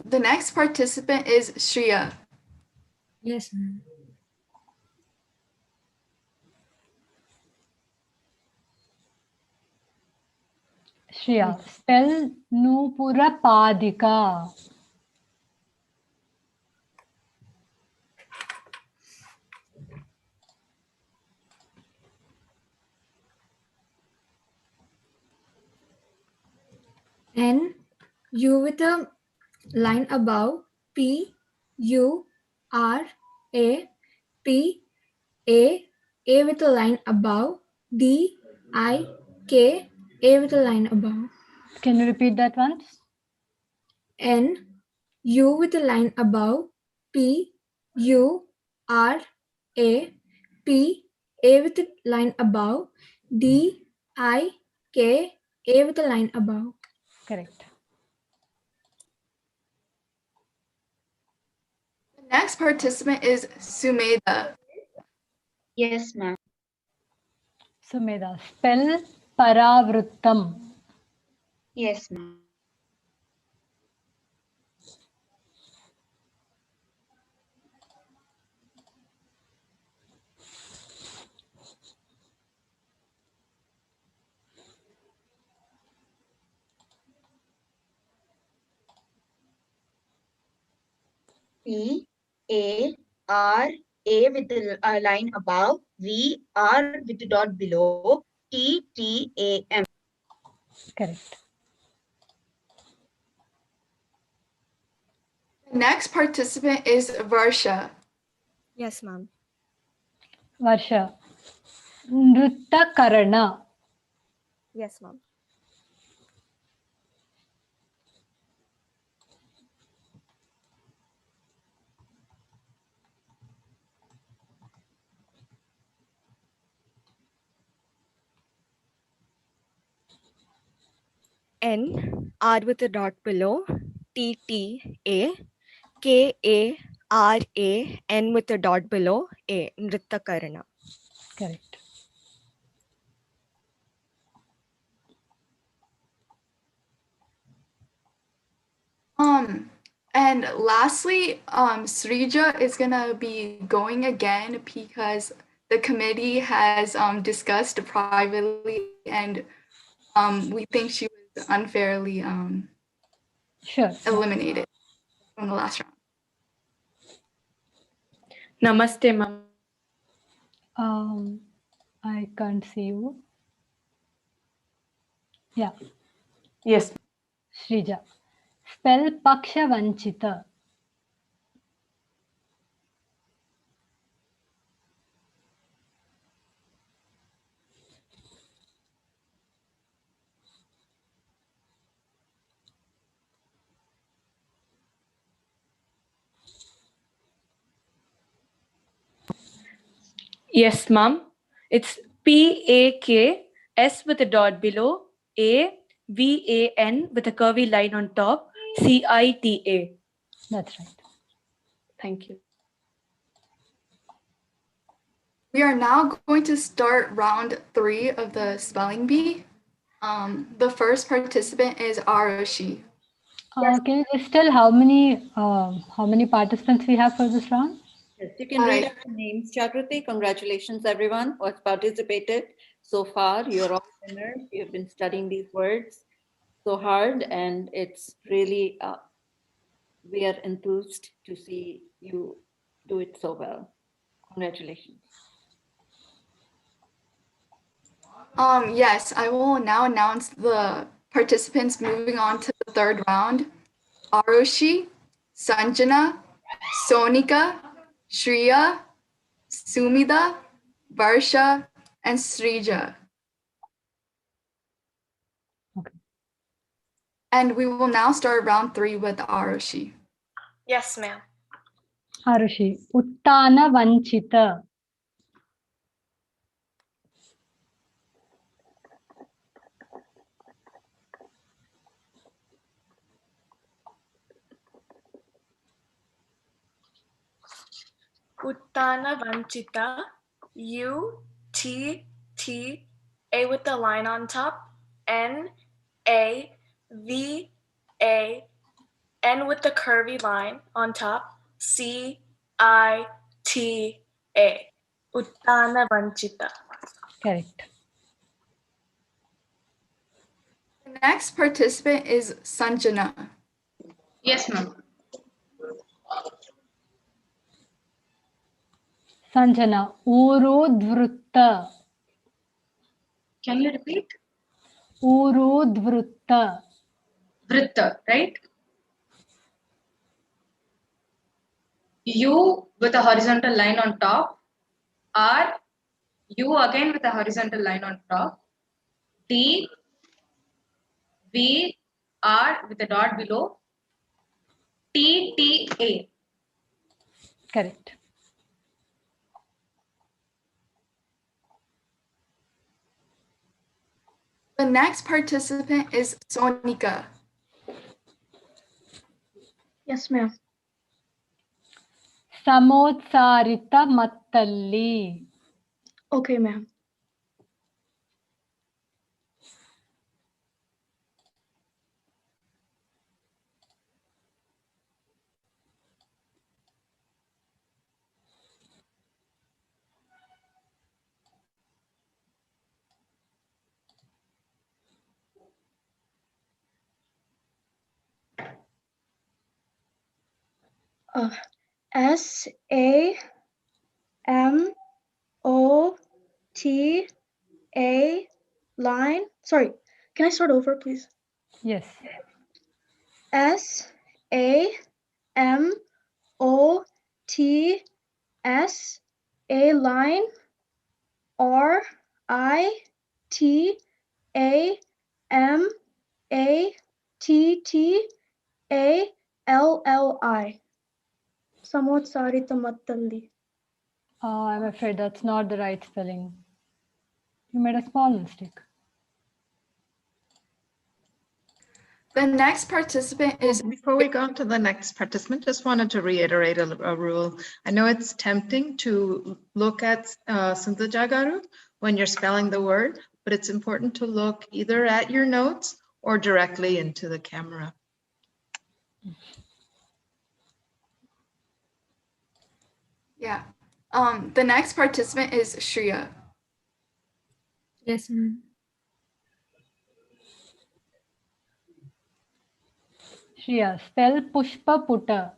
Speaker 9: The next participant is Shreya.
Speaker 16: Yes, ma'am.
Speaker 10: Shreya, spell Nupura Padika.
Speaker 16: N, U with a line above, P, U, R, A, P, A with a line above, D, I, K, A with a line above.
Speaker 10: Can you repeat that once?
Speaker 16: N, U with a line above, P, U, R, A, P, A with a line above, D, I, K, A with a line above.
Speaker 10: Correct.
Speaker 9: The next participant is Sumedha.
Speaker 15: Yes, ma'am.
Speaker 10: Sumedha, spell Paravrittam.
Speaker 15: Yes, ma'am. P A R A with the line above, V R with the dot below, T T A M.
Speaker 10: Correct.
Speaker 9: The next participant is Varsha.
Speaker 16: Yes, ma'am.
Speaker 10: Varsha, Nritta Karana.
Speaker 16: Yes, ma'am. N, R with a dot below, T T A, K A R A, N with a dot below, A, Nritta Karana.
Speaker 10: Correct.
Speaker 9: And lastly, Srija is gonna be going again because the committee has discussed privately, and we think she was unfairly eliminated from the last round.
Speaker 14: Namaste, ma'am.
Speaker 10: I can't see you. Yeah.
Speaker 14: Yes.
Speaker 10: Shrija, spell Paksha Vanchita.
Speaker 14: Yes, ma'am. It's PAKS with a dot below, AVAN with a curvy line on top, CITA.
Speaker 10: That's right.
Speaker 14: Thank you.
Speaker 9: We are now going to start round 3 of the spelling bee. The first participant is Arushi.
Speaker 10: Can you just tell how many participants we have for this round?
Speaker 1: Yes, you can read out the names, Chakrati. Congratulations, everyone who has participated so far. You're all winners. You've been studying these words so hard, and it's really, we are enthused to see you do it so well. Congratulations.
Speaker 9: Yes, I will now announce the participants moving on to the third round. Arushi, Sanjana, Sonika, Shreya, Sumida, Varsha, and Srija.
Speaker 10: Okay.
Speaker 9: And we will now start round 3 with Arushi.
Speaker 11: Yes, ma'am.
Speaker 10: Harushi, Uttana Vanchita.
Speaker 11: Uttana Vanchita, U-T-T-A with the line on top, N-A-V-A-N with the curvy line on top, C-I-T-A. Uttana Vanchita.
Speaker 10: Correct.
Speaker 9: The next participant is Sanjana.
Speaker 15: Yes, ma'am.
Speaker 10: Sanjana, Urudvrutta.
Speaker 15: Can you repeat?
Speaker 10: Urudvrutta.
Speaker 15: Vritta, right? U with a horizontal line on top. R, U again with a horizontal line on top. D, V, R with a dot below. T, T, A.
Speaker 10: Correct.
Speaker 9: The next participant is Sonika.
Speaker 12: Yes, ma'am.
Speaker 10: Samotsarita Mattalli.
Speaker 12: Okay, ma'am. S-A-M-O-T-A line. Sorry, can I start over, please?
Speaker 10: Yes.
Speaker 12: S-A-M-O-T-S-A line. R-I-T-A-M-A-T-T-A-L-L-I. Samotsarita Mattalli.
Speaker 10: I'm afraid that's not the right spelling. You made a small mistake.
Speaker 9: The next participant is...
Speaker 8: Before we go on to the next participant, just wanted to reiterate a rule. I know it's tempting to look at Sindhajagaru when you're spelling the word, but it's important to look either at your notes or directly into the camera.
Speaker 9: Yeah. The next participant is Shreya.
Speaker 16: Yes, ma'am.
Speaker 10: Shreya, spell Pushpa Putta.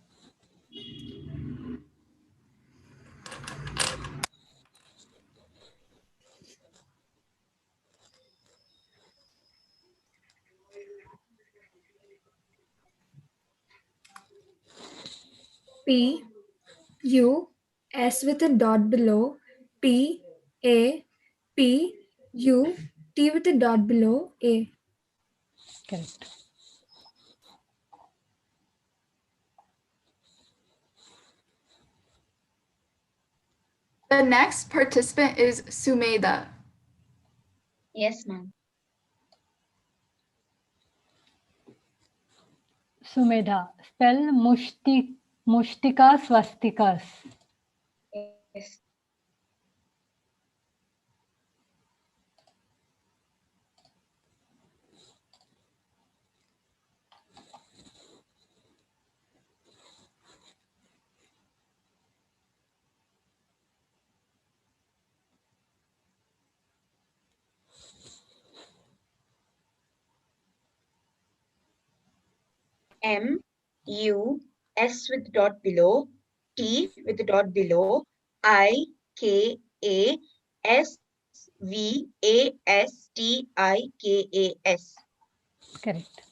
Speaker 16: P U S with a dot below. P A P U T with a dot below. A.
Speaker 10: Correct.
Speaker 9: The next participant is Sumeda.
Speaker 15: Yes, ma'am.
Speaker 10: Sumedha, spell Mushtika Swastikas.
Speaker 15: Yes. M U S with the dot below, T with the dot below, I K A S V A S T I K A S.
Speaker 10: Correct.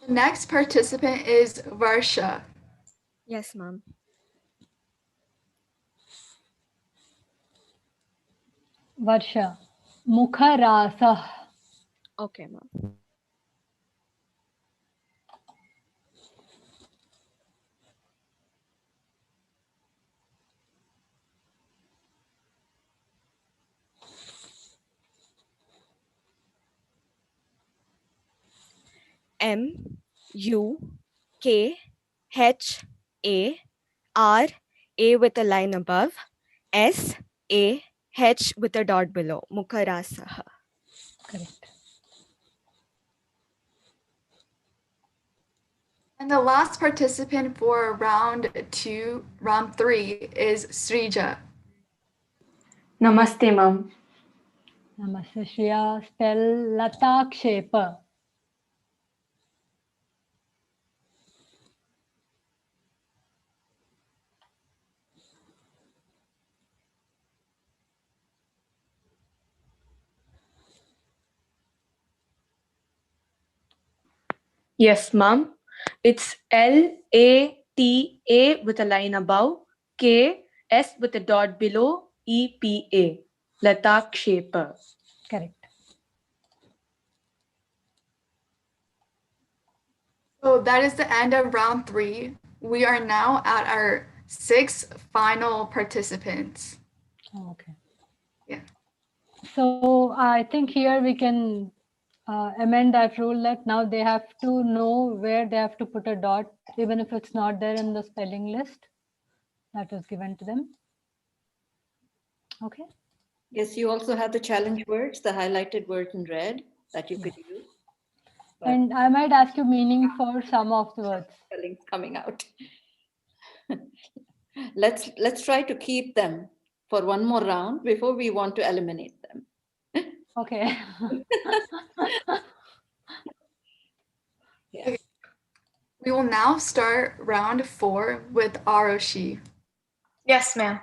Speaker 9: The next participant is Varsha.
Speaker 17: Yes, ma'am.
Speaker 10: Varsha, Mukharasah.
Speaker 17: Okay, ma'am. M U K H A, R, A with a line above, S, A, H with a dot below. Mukharasaha.
Speaker 10: Correct.
Speaker 9: And the last participant for round 3 is Srija.
Speaker 14: Namaste, ma'am.
Speaker 10: Namaste, Shreya. Spell Latakshepa.
Speaker 14: Yes, ma'am. It's LATA with a line above, K, S with a dot below, EPA. Latakshepa.
Speaker 10: Correct.
Speaker 9: So that is the end of round 3. We are now at our 6 final participants.
Speaker 10: Okay.
Speaker 9: Yeah.
Speaker 10: So I think here we can amend that rule that now they have to know where they have to put a dot, even if it's not there in the spelling list that was given to them. Okay.
Speaker 1: Yes, you also have the challenge words, the highlighted words in red that you could use. But
Speaker 10: And I might ask you meaning for some of the words.
Speaker 1: spelling's coming out. Let's try to keep them for one more round before we want to eliminate them.
Speaker 10: Okay.
Speaker 1: Yeah.
Speaker 9: We will now start round 4 with Aroshi.
Speaker 11: Yes, ma'am.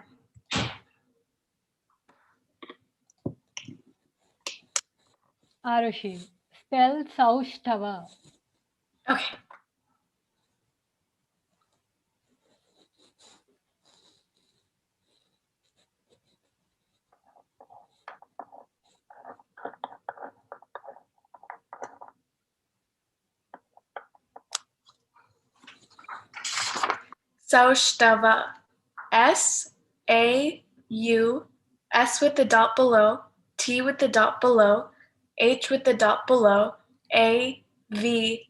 Speaker 10: Arushi. Spell Saushtava.
Speaker 11: Okay. Saushtava. S-A-U, S with the dot below, T with the dot below, H with the dot below, A-V-A.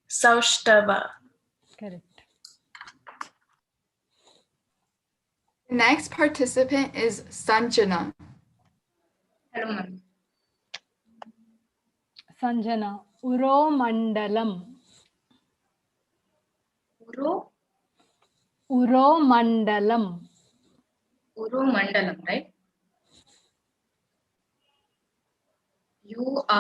Speaker 11: Saushtava.
Speaker 10: Correct.
Speaker 9: The next participant is Sanjana.
Speaker 15: Hello, ma'am.
Speaker 10: Sanjana. Uromandalam. Uromandalam.
Speaker 15: Mandalam, right? UROMAN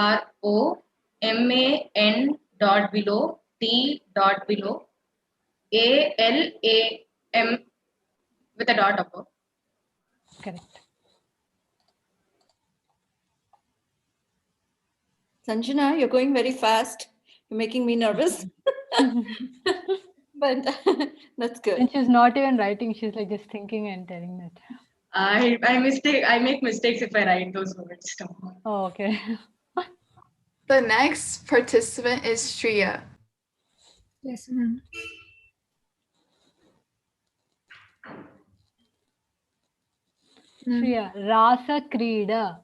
Speaker 15: dot below, T dot below, ALAM with a dot above.
Speaker 10: Correct.
Speaker 1: Sanjana, you're going very fast. You're making me nervous. But that's good.
Speaker 10: And she's not even writing, she's like just thinking and telling that.
Speaker 15: I make mistakes if I write those words.
Speaker 10: Oh, okay.
Speaker 9: The next participant is Shreya.
Speaker 16: Yes, ma'am.
Speaker 10: Shreya. Rasa Krida.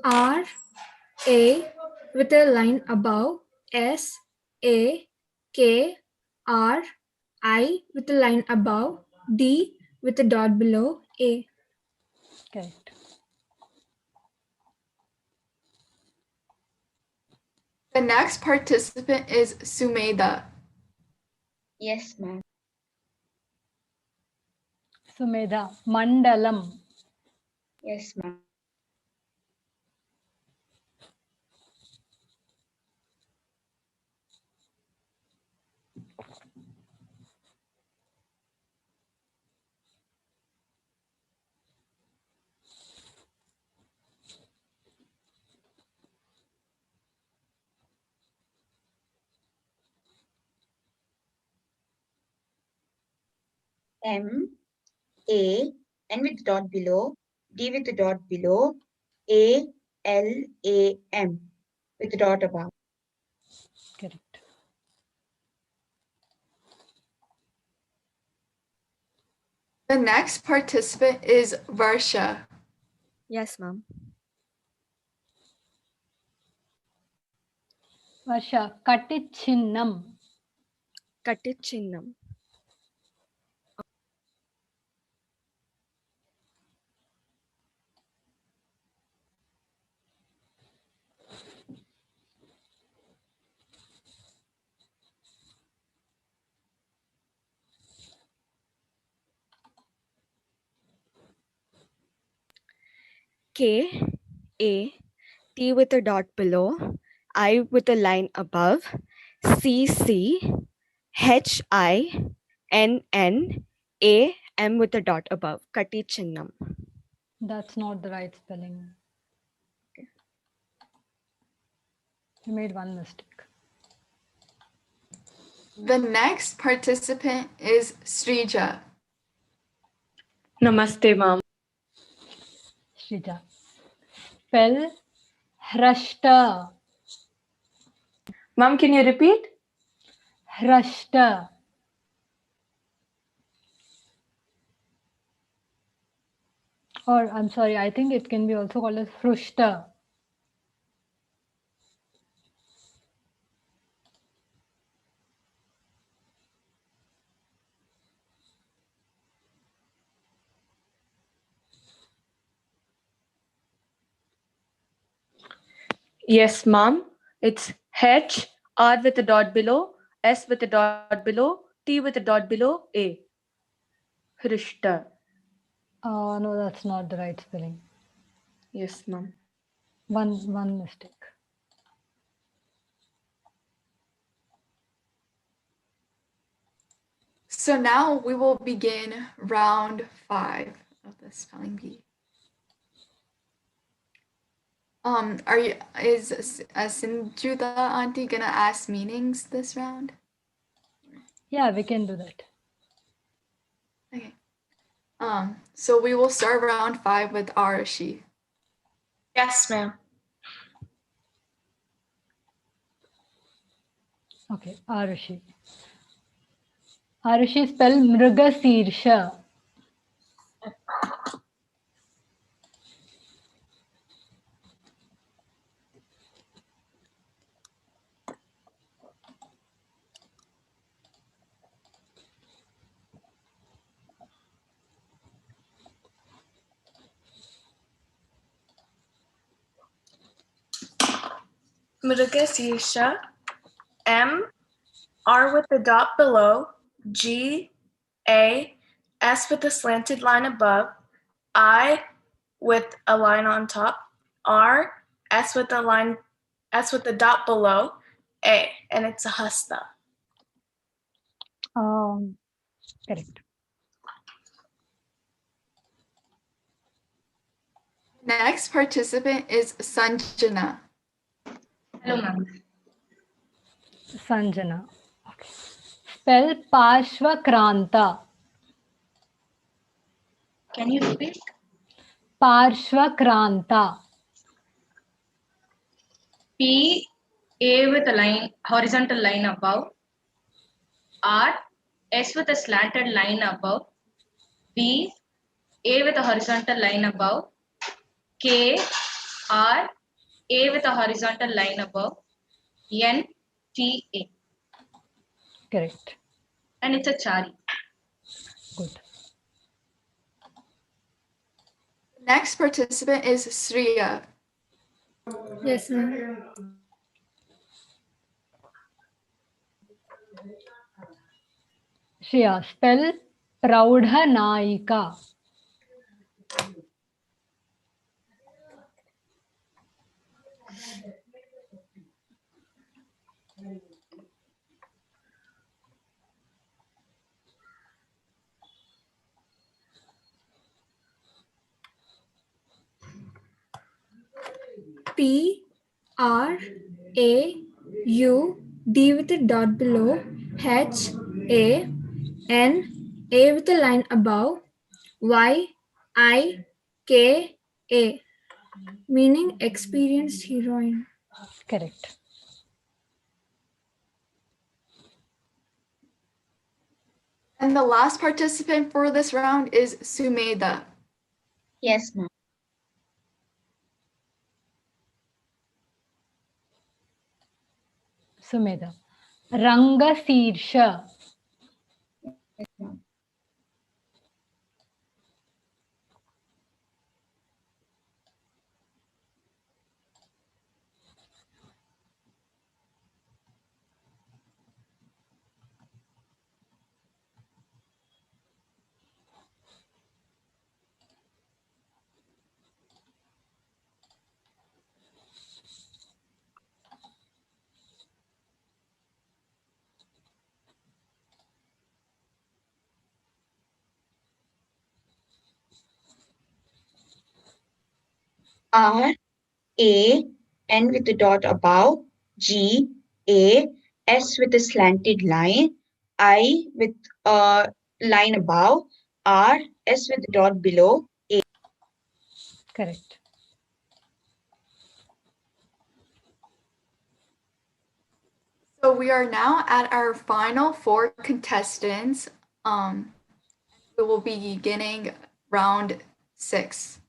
Speaker 16: R A with a line above, S A K R I with a line above, D with a dot below, A.
Speaker 10: Correct.
Speaker 9: The next participant is Sumeda.
Speaker 15: Yes, ma'am.
Speaker 10: Sumedha. Mandalam.
Speaker 15: Yes, ma'am. M A N with dot below, D with the dot below, A L A M with the dot above.
Speaker 10: Correct.
Speaker 9: The next participant is Varsha.
Speaker 17: Yes, ma'am.
Speaker 10: Varsha, Katichinnam.
Speaker 17: Katichinnam. K, A, T with a dot below, I with a line above, C, C, H, I, N, N, A, M with a dot above. Katichinnam.
Speaker 10: That's not the right spelling. You made one mistake.
Speaker 9: The next participant is Srija.
Speaker 14: Namaste, ma'am.
Speaker 10: Shrija. Spell Hrashta.
Speaker 14: Ma'am, can you repeat?
Speaker 10: Hrashta. Or I'm sorry, I think it can be also called as Hrushta.
Speaker 14: Yes, ma'am. It's H, R with a dot below, S with a dot below, T with a dot below, A. Hrishta.
Speaker 10: No, that's not the right spelling.
Speaker 14: Yes, ma'am.
Speaker 10: One mistake.
Speaker 9: So now we will begin round 5 of the spelling bee. Is Sinjuta auntie gonna ask meanings this round?
Speaker 10: Yeah, we can do that.
Speaker 9: Okay. So we will start round 5 with Arashi.
Speaker 11: Yes, ma'am.
Speaker 10: Okay, Arushi. Arushi spell Mrugasirsha.
Speaker 11: Mrugasirsha. M, R with the dot below, G, A, S with a slanted line above, I with a line on top, R, S with the dot below, A, and it's a hasta.
Speaker 10: Correct.
Speaker 9: Next participant is Sanjana.
Speaker 18: Hello, ma'am.
Speaker 10: Sanjana. Okay. Spell Parshvakranta.
Speaker 18: Can you repeat?
Speaker 10: Parshvakranta.
Speaker 18: P, A with a line, horizontal line above. R, S with a slanted line above. B, A with a horizontal line above. K, R, A with a horizontal line above. N, T, A.
Speaker 10: Correct.
Speaker 18: And it's a chari.
Speaker 10: Good.
Speaker 9: Next participant is Sriya.
Speaker 16: Yes, ma'am.
Speaker 10: Shreya, spell Praudha Naika.
Speaker 16: P R A U D with a dot below, H A N A with a line above, Y I K A, meaning experienced heroine.
Speaker 9: And the last participant for this round is Sumeda.
Speaker 15: Yes, ma'am.
Speaker 10: Sumedha. Ranga Sirsha.
Speaker 15: Yes, ma'am. R, A, N with a dot above, G, A, S with a slanted line, I with a line above, R, S with a dot below, A.
Speaker 10: Correct.
Speaker 9: So we are now at our final 4 contestants. We will be beginning round 6.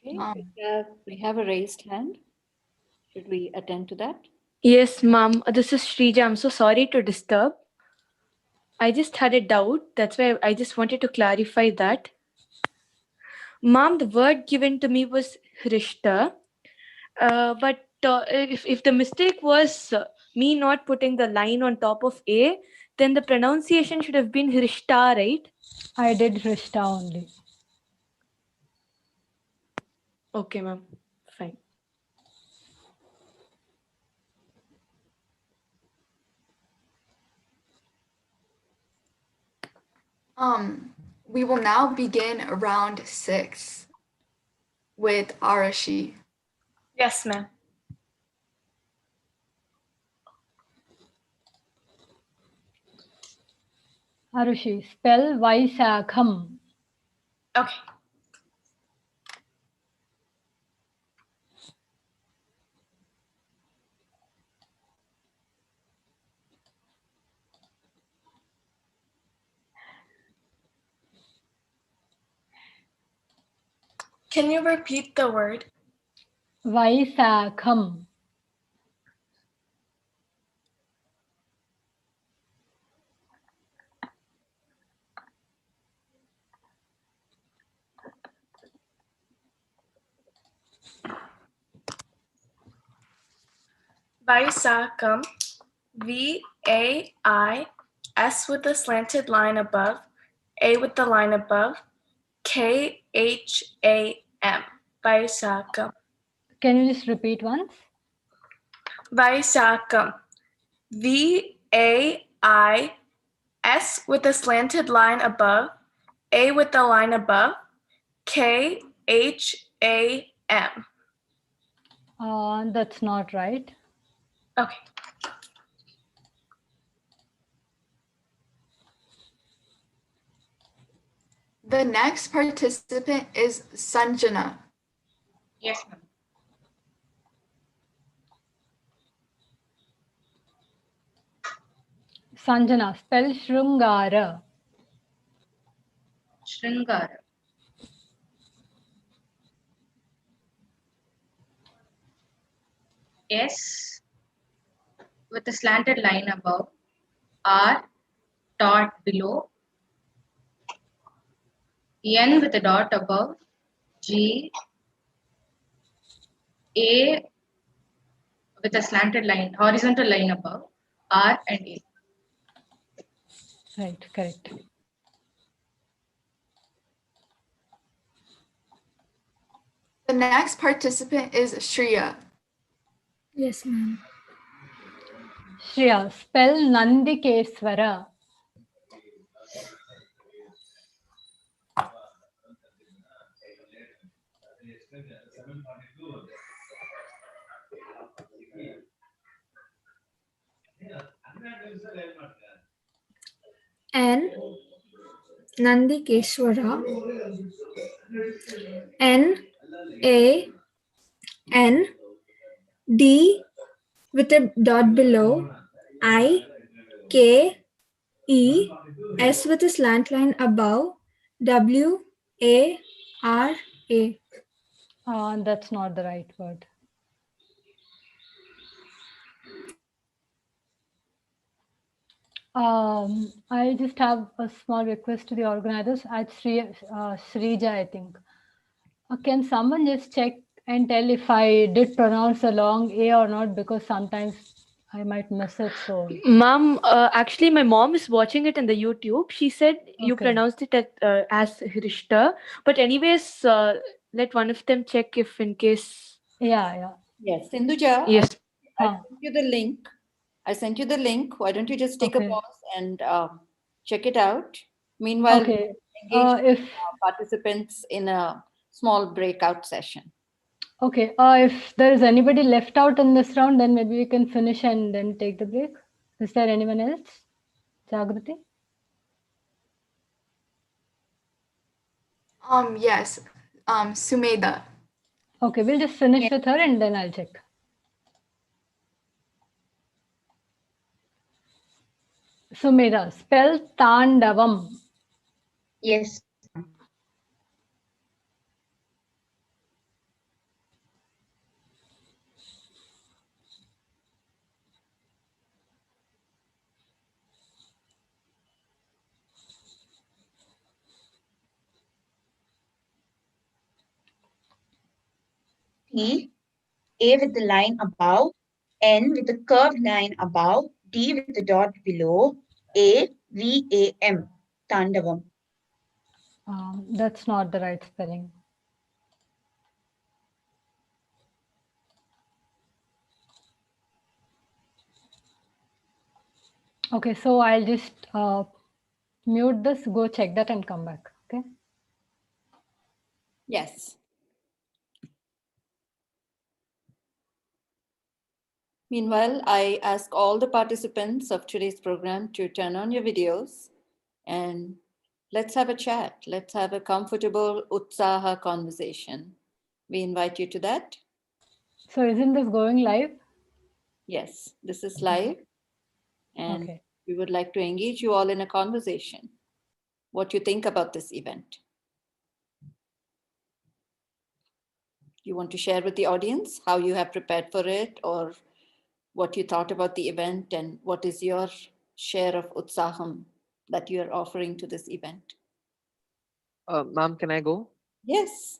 Speaker 1: Okay, we have a raised hand. Should we attend to that?
Speaker 14: Yes, ma'am. This is Shrija. I'm so sorry to disturb. I just had a doubt. That's why I just wanted to clarify that. Ma'am, the word given to me was Hrishta. But if the mistake was me not putting the line on top of A, then the pronunciation should have been Hrishta, right?
Speaker 10: I did Hrishta only.
Speaker 14: Okay, ma'am. Fine.
Speaker 9: We will now begin round 6 with Arashi.
Speaker 11: Yes, ma'am.
Speaker 10: Arushi, spell Vaisakham.
Speaker 11: Okay. Can you repeat the word?
Speaker 10: Vaisakham.
Speaker 11: Vaisakam, V-A-I-S with a slanted line above, A with the line above, K-H-A-M. Vaisakam.
Speaker 10: Can you just repeat once?
Speaker 11: Vaisakam, V-A-I-S with a slanted line above, A with the line above, K-H-A-M.
Speaker 10: That's not right.
Speaker 11: Okay.
Speaker 9: The next participant is Sanjana.
Speaker 18: Yes, ma'am.
Speaker 10: Sanjana, spell Shrungara.
Speaker 18: Shringara. S with a slanted line above, R dot below, N with a dot above, G, A with a slanted line, horizontal line above, R and A.
Speaker 10: Right, correct.
Speaker 9: The next participant is Shreya.
Speaker 16: Yes, ma'am.
Speaker 10: Shreya, spell Nandikeswara.
Speaker 16: N Nandikeshwara. N-A-N-D with a dot below, I-K-E-S-W-A-R-A. E, S with a slant line above, W, A, R, A.
Speaker 10: That's not the right word. I just have a small request to the organizers at Srija, I think. Can someone just check and tell if I did pronounce the long A or not? Because sometimes I might miss it. So,
Speaker 14: Mom, actually, my mom is watching it in the YouTube. She said you
Speaker 10: Okay.
Speaker 14: pronounced it as Hrishta. But anyways, let one of them check if in case.
Speaker 10: Yeah.
Speaker 1: Yes, Sindhuja,
Speaker 14: Yes.
Speaker 1: I sent you the link. Why don't you just take a
Speaker 10: Okay.
Speaker 1: pause and check it out? Meanwhile,
Speaker 10: Okay.
Speaker 1: engage
Speaker 10: If
Speaker 1: participants in a small breakout session.
Speaker 10: Okay, if there is anybody left out in this round, then maybe we can finish and then take the break. Is there anyone else? Jagrati?
Speaker 9: Yes. Sumeda.
Speaker 10: Okay, we'll just finish with her and then I'll check. Sumedha, spell Tandavam.
Speaker 15: Yes. T, A with the line above, N with the curved line above, D with the dot below, A, V, A, M, Tandavam.
Speaker 10: That's not the right spelling. Okay, so I'll just mute this, go check that and come back. Okay.
Speaker 1: Yes. Meanwhile, I ask all the participants of today's program to turn on your videos and let's have a chat. Let's have a comfortable Utsaha conversation. We invite you to that.
Speaker 10: So isn't this going live?
Speaker 1: Yes, this is live. And
Speaker 10: Okay.
Speaker 1: we would like to engage you all in a conversation. What you think about this event. You want to share with the audience how you have prepared for it or what you thought about the event and what is your share of Utsaham that you are offering to this event.
Speaker 13: Ma'am, can I go?
Speaker 1: Yes.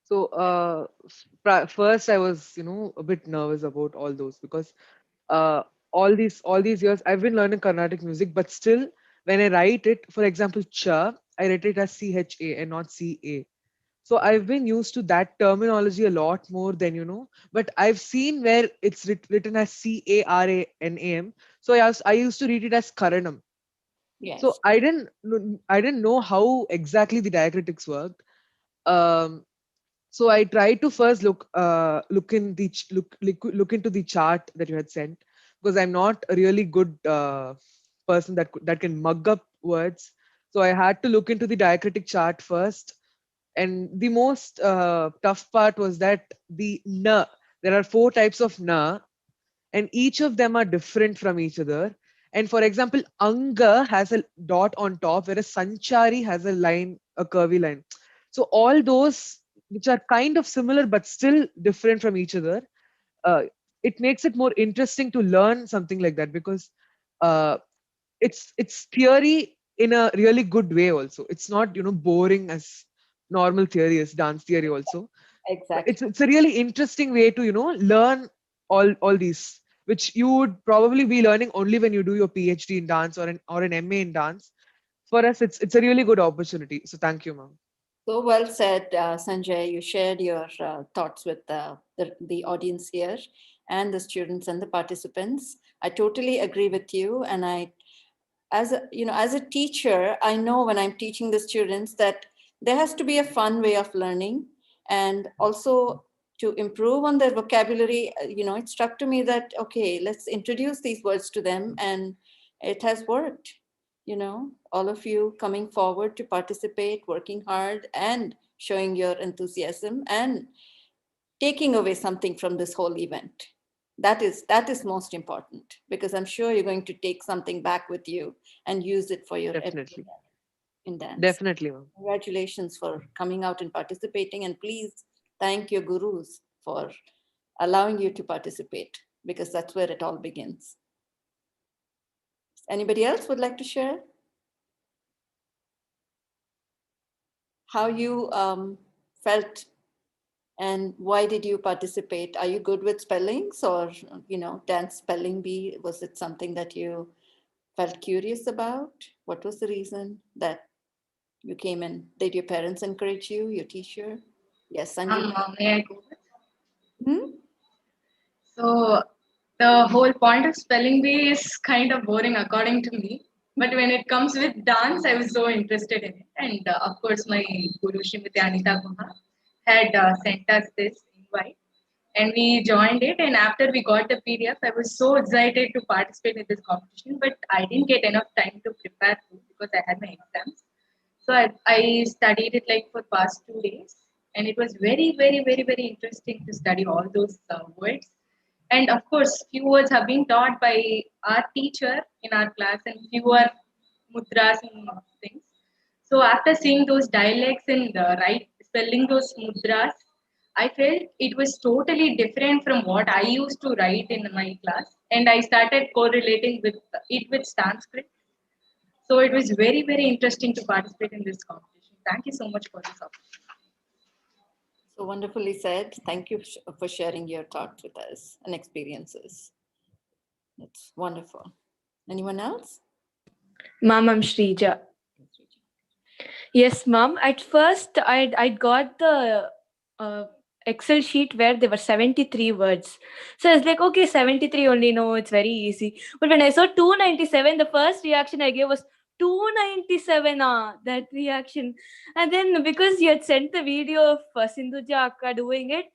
Speaker 13: So first I was, a bit nervous about all those because uh, all these years I've been learning Carnatic music, but still when I write it, for example, cha, I write it as CHA and not CA. So I've been used to that terminology a lot more than but I've seen where it's written as CARANAM. So I used to read it as Karanam. So
Speaker 1: Yes.
Speaker 13: I didn't know how exactly the diacritics worked. Um, so I tried to first look into the chart that you had sent, because I'm not a really good person that can mug up words. So I had to look into the diacritic chart first, and the most tough part was that the na, there are four types of na, and each of them are different from each other. And for example, anga has a dot on top, whereas sanchari has a line, a curvy line. So all those which are kind of similar but still different from each other, uh, it makes it more interesting to learn something like that, because uh, it's theory in a really good way also. It's not boring as normal theory is, dance theory also.
Speaker 1: Exactly.
Speaker 13: It's a really interesting way to learn all these, which you would probably be learning only when you do your PhD in dance or an MA in dance. For us, it's a really good opportunity. So thank you, ma'am.
Speaker 1: So well said, Sanjay. You shared your thoughts with the audience here and the students and the participants. I totally agree with you. And as a teacher, I know when I'm teaching the students that there has to be a fun way of learning, and also to improve on their vocabulary. It struck to me that, okay, let's introduce these words to them, and it has worked. All of you coming forward to participate, working hard and showing your enthusiasm and taking away something from this whole event. That is most important, because I'm sure you're going to take something back with you and use it for your
Speaker 13: Definitely.
Speaker 1: in dance.
Speaker 13: Definitely, ma'am.
Speaker 1: Congratulations for coming out and participating, and please thank your gurus for allowing you to participate, because that's where it all begins. Anybody else would like to share how you felt and why did you participate? Are you good with spellings, or dance spelling bee? Was it something that you felt curious about? What was the reason that you came in? Did your parents encourage you, your teacher? Yes, Sanjay.
Speaker 18: May I go?
Speaker 1: Hmm?
Speaker 18: So the whole point of spelling bee is kind of boring according to me. But when it comes with dance, I was so interested in it. And of course, my guru Srimati Anita Guha had sent us this invite. And we joined it. And after we got the PDF, I was so excited to participate in this competition. But I didn't get enough time to prepare because I had my exams. So I studied it like for past 2 days. And it was very, very, very, very interesting to study all those words. And of course, few words have been taught by our teacher in our class, and few are mudras and things. So after seeing those dialects and spelling those mudras, I felt it was totally different from what I used to write in my class, and I started correlating with it with Sanskrit. So it was very, very interesting to participate in this competition. Thank you so much for this opportunity.
Speaker 1: So wonderfully said. Thank you for sharing your thoughts with us and experiences. That's wonderful. Anyone else?
Speaker 14: Ma'am, I'm Shrija. Yes, ma'am. At first, I got the Excel sheet where there were 73 words. So I was like, okay, 73 only. No, it's very easy. But when I saw 297, the first reaction I gave was 297. That reaction. And then because you had sent the video of Sindhuja Akka doing it,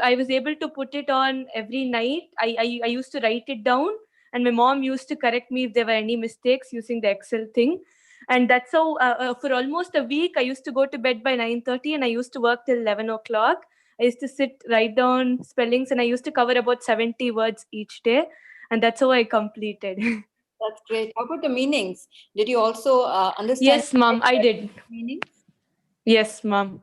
Speaker 14: I was able to put it on every night. I used to write it down, and my mom used to correct me if there were any mistakes using the Excel thing. And that's how for almost a week I used to go to bed by 9:30 and I used to work till 11 o'clock. I used to write down spellings, and I used to cover about 70 words each day, and that's how I completed.
Speaker 1: That's great. How about the meanings? Did you also understand?
Speaker 14: Yes, ma'am, I did.
Speaker 1: Meanings?
Speaker 14: Yes, ma'am.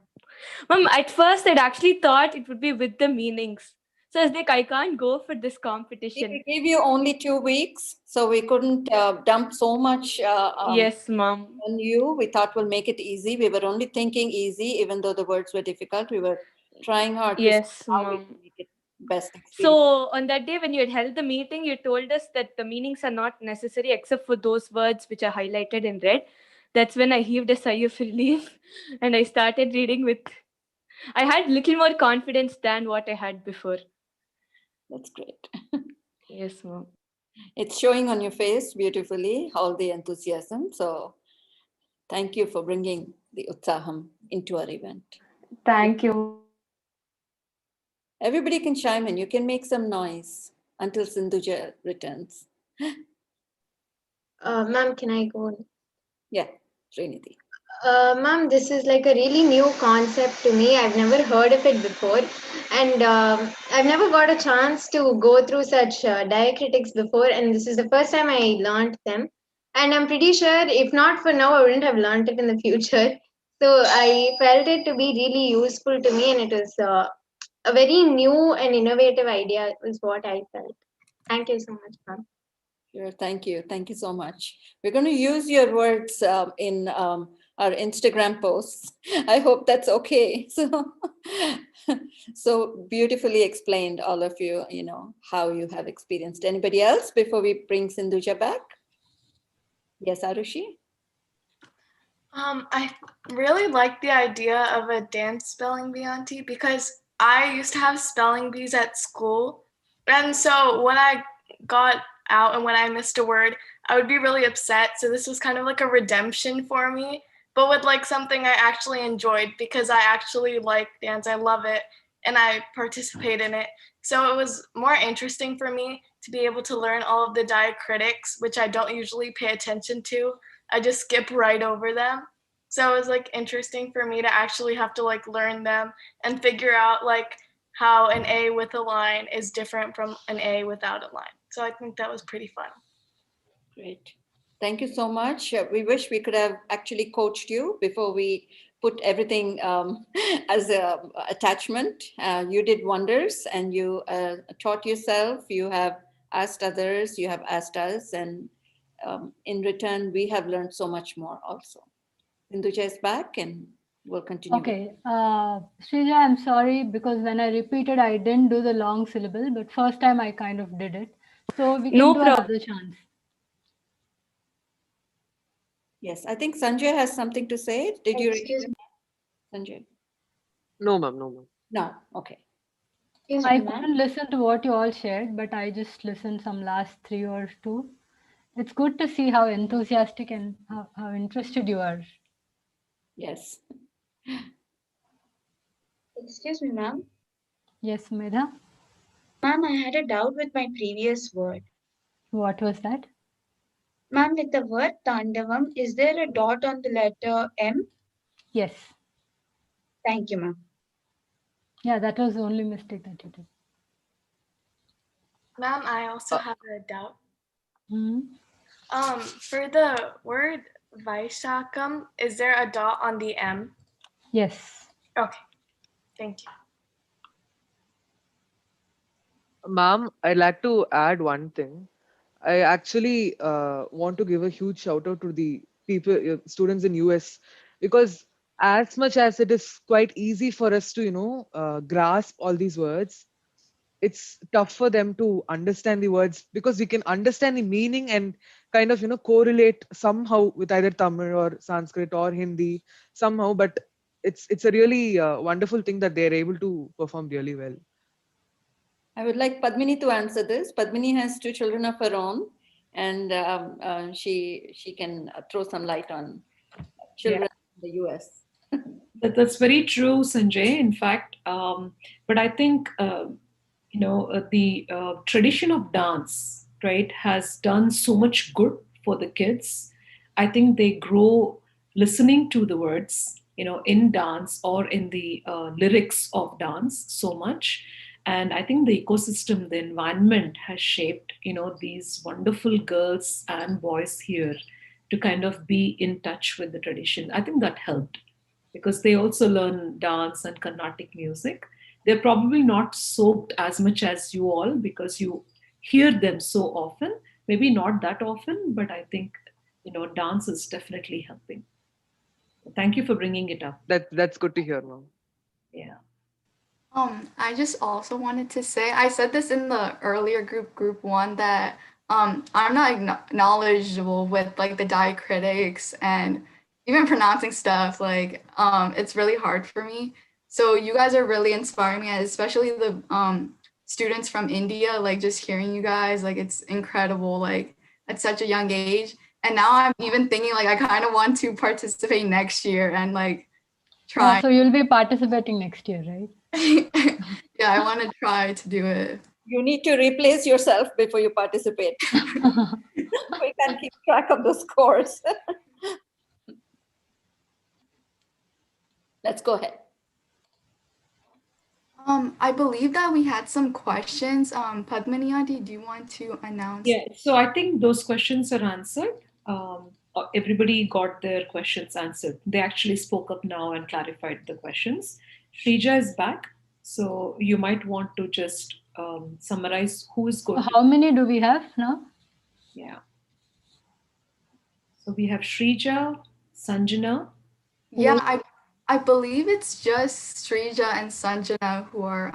Speaker 14: Ma'am, at first I'd actually thought it would be with the meanings. So I was like, I can't go for this competition.
Speaker 1: We gave you only 2 weeks, so we couldn't dump so much
Speaker 14: yes, ma'am.
Speaker 1: on you. We thought we'll make it easy. We were only thinking easy, even though the words were difficult. We were trying hard to
Speaker 14: Yes,
Speaker 1: see how we
Speaker 14: ma'am.
Speaker 1: can make it best experience.
Speaker 14: So on that day when you had held the meeting, you told us that the meanings are not necessary except for those words which are highlighted in red. That's when I heaved a sigh of relief and I started reading with, I had little more confidence than what I had before.
Speaker 1: That's great.
Speaker 14: Yes, ma'am.
Speaker 1: It's showing on your face beautifully, all the enthusiasm. So thank you for bringing the Utsaham into our event.
Speaker 14: Thank you.
Speaker 1: Everybody can chime in. You can make some noise until Sindhuja returns.
Speaker 12: Ma'am, can I go on?
Speaker 1: Yeah, Srinidhi.
Speaker 12: Ma'am, this is like a really new concept to me. I've never heard of it before. And I've never got a chance to go through such diacritics before. And this is the first time I learned them. And I'm pretty sure if not for now, I wouldn't have learned it in the future. So I felt it to be really useful to me. And it was a very new and innovative idea, is what I felt. Thank you so much, ma'am.
Speaker 1: Sure, thank you. Thank you so much. We're going to use your words in our Instagram posts. I hope that's okay. So beautifully explained, all of you, how you have experienced. Anybody else before we bring Sindhuja back? Yes, Arushi?
Speaker 11: I really like the idea of a dance spelling bee auntie because I used to have spelling bees at school. And so when I got out and when I missed a word, I would be really upset. So this was kind of like a redemption for me, but with like something I actually enjoyed because I actually like dance. I love it and I participate in it. So it was more interesting for me to be able to learn all of the diacritics, which I don't usually pay attention to. I just skip right over them. So it was like interesting for me to actually have to like learn them and figure out like how an A with a line is different from an A without a line. So I think that was pretty fun.
Speaker 1: Great. Thank you so much. We wish we could have actually coached you before we put everything as a attachment. You did wonders, and you taught yourself. You have asked others. You have asked us, and in return, we have learned so much more also. Induja is back, and we'll continue.
Speaker 10: Okay, Srija, I'm sorry because when I repeated, I didn't do the long syllable, but first time I kind of did it. So we can
Speaker 14: No
Speaker 10: do
Speaker 14: problem.
Speaker 10: another chance.
Speaker 1: Yes, I think Sanjay has something to say. Did you raise
Speaker 15: Excuse
Speaker 1: your
Speaker 15: me.
Speaker 1: hand, Sanjay?
Speaker 13: No, ma'am. No, ma'am.
Speaker 1: No. Okay.
Speaker 15: Excuse
Speaker 10: I
Speaker 15: me, ma'am.
Speaker 10: couldn't listen to what you all shared, but I just listened some last 3 or 2. It's good to see how enthusiastic and how interested you are.
Speaker 1: Yes.
Speaker 15: Excuse me, ma'am.
Speaker 10: Yes, Medha?
Speaker 15: Ma'am, I had a doubt with my previous word.
Speaker 10: What was that?
Speaker 15: Ma'am, with the word Tandavam, is there a dot on the letter M?
Speaker 10: Yes.
Speaker 15: Thank you, ma'am.
Speaker 10: Yeah, that was the only mistake that you did.
Speaker 11: Ma'am, I also have a doubt.
Speaker 10: Hmm?
Speaker 11: For the word Vaishakam, is there a dot on the M?
Speaker 10: Yes.
Speaker 11: Okay, thank you.
Speaker 13: Ma'am, I'd like to add one thing. I actually want to give a huge shout out to the people, students in US, because as much as it is quite easy for us to, grasp all these words, it's tough for them to understand the words because we can understand the meaning and kind of, correlate somehow with either Tamil or Sanskrit or Hindi somehow. But it's a really wonderful thing that they're able to perform really well.
Speaker 1: I would like Padmini to answer this. Padmini has 2 children of her own, and she can throw some light on children in the US.
Speaker 3: That's very true, Sanjay. In fact, but I think the tradition of dance, right, has done so much good for the kids. I think they grow listening to the words, in dance or in the lyrics of dance so much. And I think the ecosystem, the environment has shaped, these wonderful girls and boys here to kind of be in touch with the tradition. I think that helped because they also learn dance and Carnatic music. They're probably not soaked as much as you all because you hear them so often. Maybe not that often, but I think dance is definitely helping. Thank you for bringing it up.
Speaker 13: That's good to hear, ma'am.
Speaker 3: Yeah.
Speaker 9: I just also wanted to say, I said this in the earlier group 1, that I'm not knowledgeable with like the diacritics and even pronouncing stuff. Like it's really hard for me. So you guys are really inspiring me, especially the students from India. Like just hearing you guys, like it's incredible. Like at such a young age, and now I'm even thinking like I kind of want to participate next year and like try.
Speaker 10: So you'll be participating next year, right?
Speaker 9: Yeah, I want to try to do it.
Speaker 1: You need to replace yourself before you participate. We can keep track of the scores. Let's go ahead.
Speaker 9: I believe that we had some questions. Padmini Aunty, do you want to announce?
Speaker 3: Yeah, so I think those questions are answered. Everybody got their questions answered. They actually spoke up now and clarified the questions. Shrija is back, so you might want to just summarize who is going.
Speaker 10: How many do we have now?
Speaker 3: Yeah. So we have Shrija, Sanjana.
Speaker 9: Yeah, I believe it's just Srija and Sanjana who are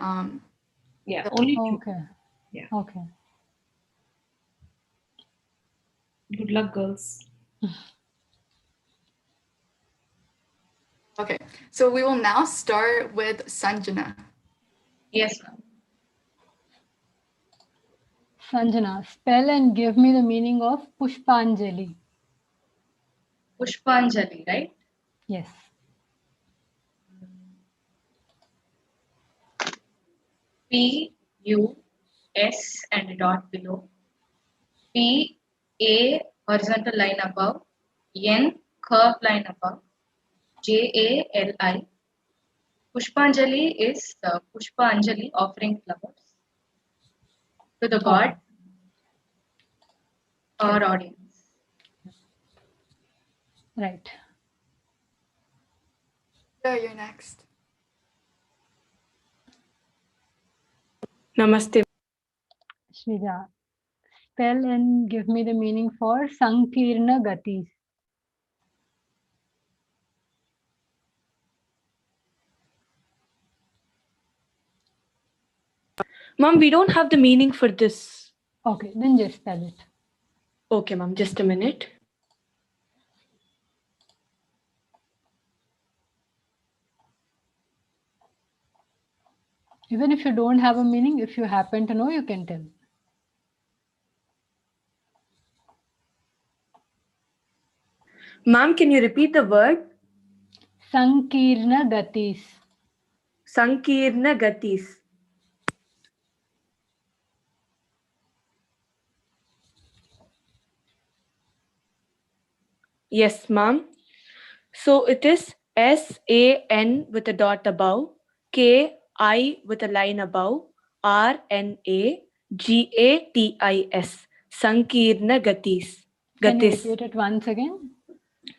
Speaker 3: Yeah, only 2.
Speaker 10: Okay.
Speaker 3: Yeah.
Speaker 10: Okay.
Speaker 3: Good luck, girls.
Speaker 9: Okay, so we will now start with Sanjana.
Speaker 18: Yes, ma'am.
Speaker 10: Sanjana, spell and give me the meaning of Pushpanjali.
Speaker 18: Pushpanjali, right?
Speaker 10: Yes.
Speaker 18: P U S and a dot below. P A horizontal line above. N curved line above. J A L I. Pushpanjali is Pushpa Anjali, offering flowers to the god or audience.
Speaker 10: Right.
Speaker 9: Yeah, you're next.
Speaker 14: Namaste.
Speaker 10: Shrija, spell and give me the meaning for Sankirna Gatis.
Speaker 14: Mom, we don't have the meaning for this.
Speaker 10: Okay, then just spell it.
Speaker 14: Okay, Mom, just a minute.
Speaker 10: Even if you don't have a meaning, if you happen to know, you can tell.
Speaker 14: Ma'am, can you repeat the word?
Speaker 10: Sankirna Gatis.
Speaker 14: Sankirna Gatis. Yes, ma'am. So it is SAN with a dot above, KI with a line above, RNAGATIS. Sankirna Gatis.
Speaker 10: Can you
Speaker 14: Gatis.
Speaker 10: repeat it once again?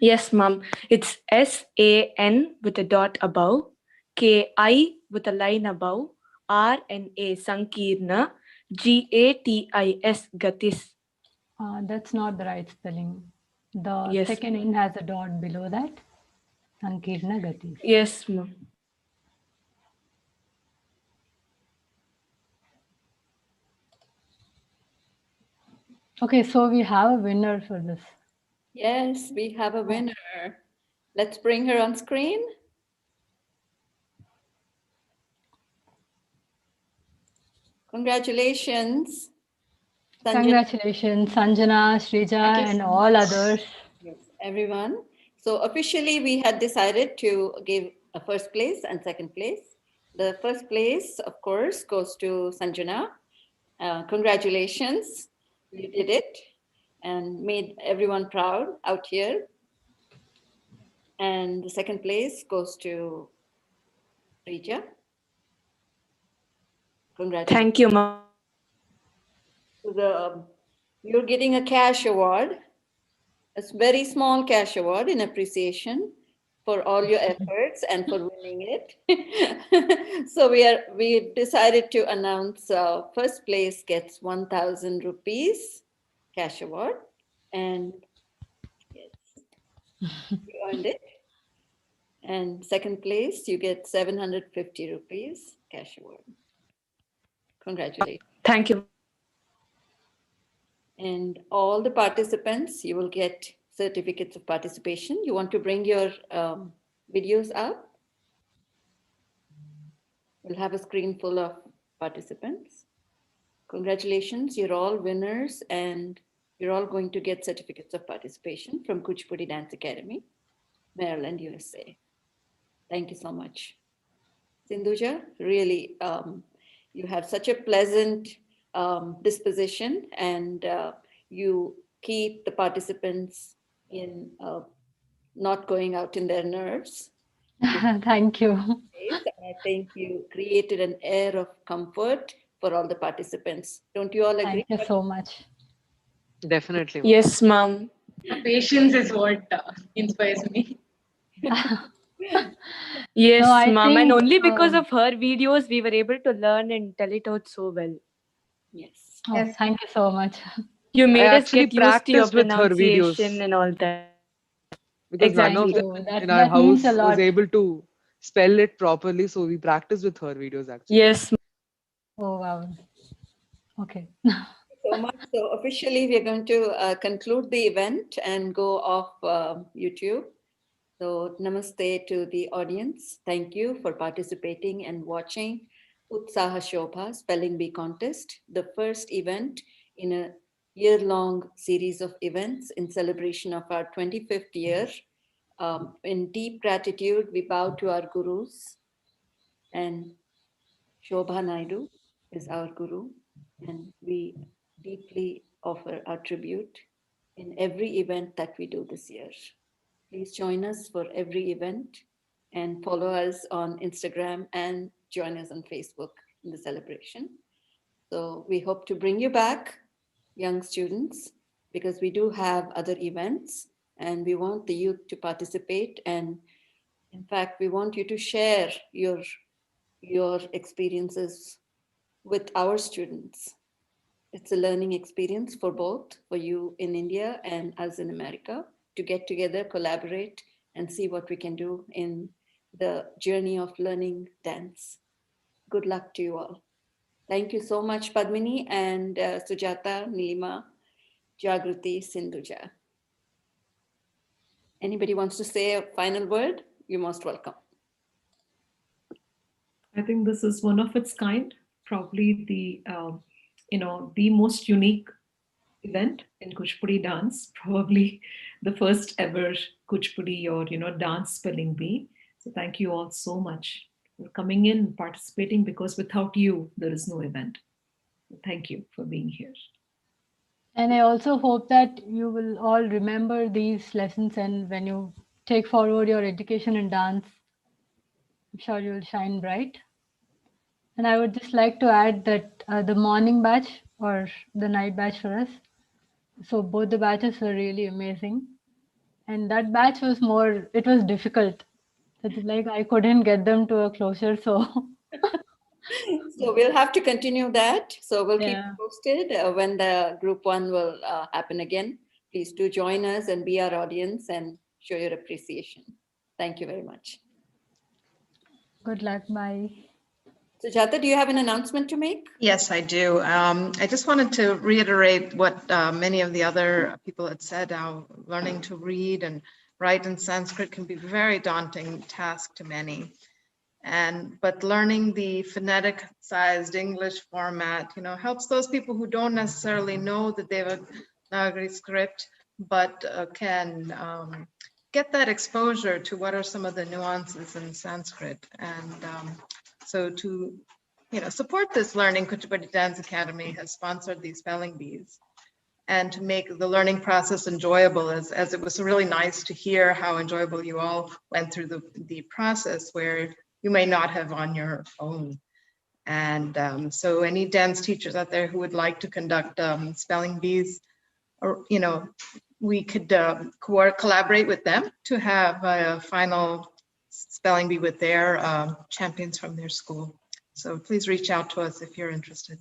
Speaker 14: Yes, ma'am. It's SAN with a dot above, KI with a line above, RNA Sankirna, GATIS Gatis.
Speaker 10: That's not the right spelling. The
Speaker 14: Yes.
Speaker 10: second N has a dot below that. Sankirna Gatis.
Speaker 14: Yes, ma'am.
Speaker 10: Okay, so we have a winner for this.
Speaker 1: Yes, we have a winner. Let's bring her on screen. Congratulations. Sanjana.
Speaker 10: Congratulations, Sanjana, Shrija, and all others.
Speaker 1: Yes, everyone. So officially we had decided to give a first place and second place. The first place, of course, goes to Sanjana. Congratulations, you did it and made everyone proud out here. And the second place goes to Rija. Congratulations.
Speaker 14: Thank you, ma'am.
Speaker 1: You're getting a cash award. It's a very small cash award in appreciation for all your efforts and for winning it. So we decided to announce first place gets 1,000 rupees cash award, and yes, you earned it. And second place, you get 750 rupees cash award. Congratulations.
Speaker 14: Thank you.
Speaker 1: And all the participants, you will get certificates of participation. You want to bring your videos up? We'll have a screen full of participants. Congratulations, you're all winners and you're all going to get certificates of participation from Kuchipudi Dance Academy, Maryland, USA. Thank you so much. Sindhuja, really, you have such a pleasant disposition and you keep the participants in not going out in their nerves.
Speaker 10: Thank you.
Speaker 1: I think you created an air of comfort for all the participants. Don't you all agree?
Speaker 10: Thank you so much.
Speaker 13: Definitely.
Speaker 14: Yes, ma'am.
Speaker 18: Patience is what inspires me.
Speaker 14: Yes,
Speaker 10: No, I
Speaker 14: ma'am. And
Speaker 10: think,
Speaker 14: only because of her videos, we were able to learn and tell it out so well.
Speaker 1: Yes.
Speaker 10: Oh, thank you so much.
Speaker 14: You
Speaker 13: I
Speaker 14: made us
Speaker 13: actually
Speaker 14: get used to your
Speaker 13: practiced with her
Speaker 14: pronunciation
Speaker 13: videos
Speaker 14: and all that.
Speaker 13: because none
Speaker 14: Exactly.
Speaker 13: of
Speaker 10: Thank
Speaker 13: them
Speaker 10: you.
Speaker 13: in our
Speaker 10: That means a
Speaker 13: house was
Speaker 10: lot.
Speaker 13: able to spell it properly. So we practiced with her videos actually.
Speaker 14: Yes.
Speaker 10: Oh, wow. Okay.
Speaker 1: So much. So officially, we're going to conclude the event and go off YouTube. So namaste to the audience. Thank you for participating and watching Utsaha Shobha Spelling Bee Contest, the first event in a year-long series of events in celebration of our 25th year. In deep gratitude, we bow to our gurus, and Shobha Naidu is our guru, and we deeply offer our tribute in every event that we do this year. Please join us for every event and follow us on Instagram and join us on Facebook in the celebration. So we hope to bring you back, young students, because we do have other events and we want the youth to participate. And in fact, we want you to share your experiences with our students. It's a learning experience for both, for you in India and us in America, to get together, collaborate, and see what we can do in the journey of learning dance. Good luck to you all. Thank you so much, Padmini and Sujata, Nilima, Jagruti, Sindhuja. Anybody wants to say a final word? You're most welcome.
Speaker 3: I think this is one of its kind, probably the most unique event in Kuchipudi dance, probably the first ever Kuchipudi or dance spelling bee. So thank you all so much for coming in, participating, because without you, there is no event. Thank you for being here.
Speaker 10: And I also hope that you will all remember these lessons, and when you take forward your education in dance, I'm sure you will shine bright. And I would just like to add that the morning batch or the night batch for us, so both the batches were really amazing. And that batch was it was difficult. It's like I couldn't get them to a closure, so.
Speaker 1: So we'll have to continue that. So we'll keep
Speaker 10: Yeah.
Speaker 1: you posted when the group one will happen again. Please do join us and be our audience and show your appreciation. Thank you very much.
Speaker 10: Good luck. Bye.
Speaker 1: Sujata, do you have an announcement to make?
Speaker 8: Yes, I do. I just wanted to reiterate what many of the other people had said, how learning to read and write in Sanskrit can be a very daunting task to many. But learning the phonetic sized English format, helps those people who don't necessarily know that they have a Nagari script, but can get that exposure to what are some of the nuances in Sanskrit. And so to support this learning, Kuchipudi Dance Academy has sponsored these spelling bees. And to make the learning process enjoyable, as it was really nice to hear how enjoyable you all went through the process where you may not have on your own. And so any dance teachers out there who would like to conduct spelling bees, or we could collaborate with them to have a final spelling bee with their champions from their school. So please reach out to us if you're interested.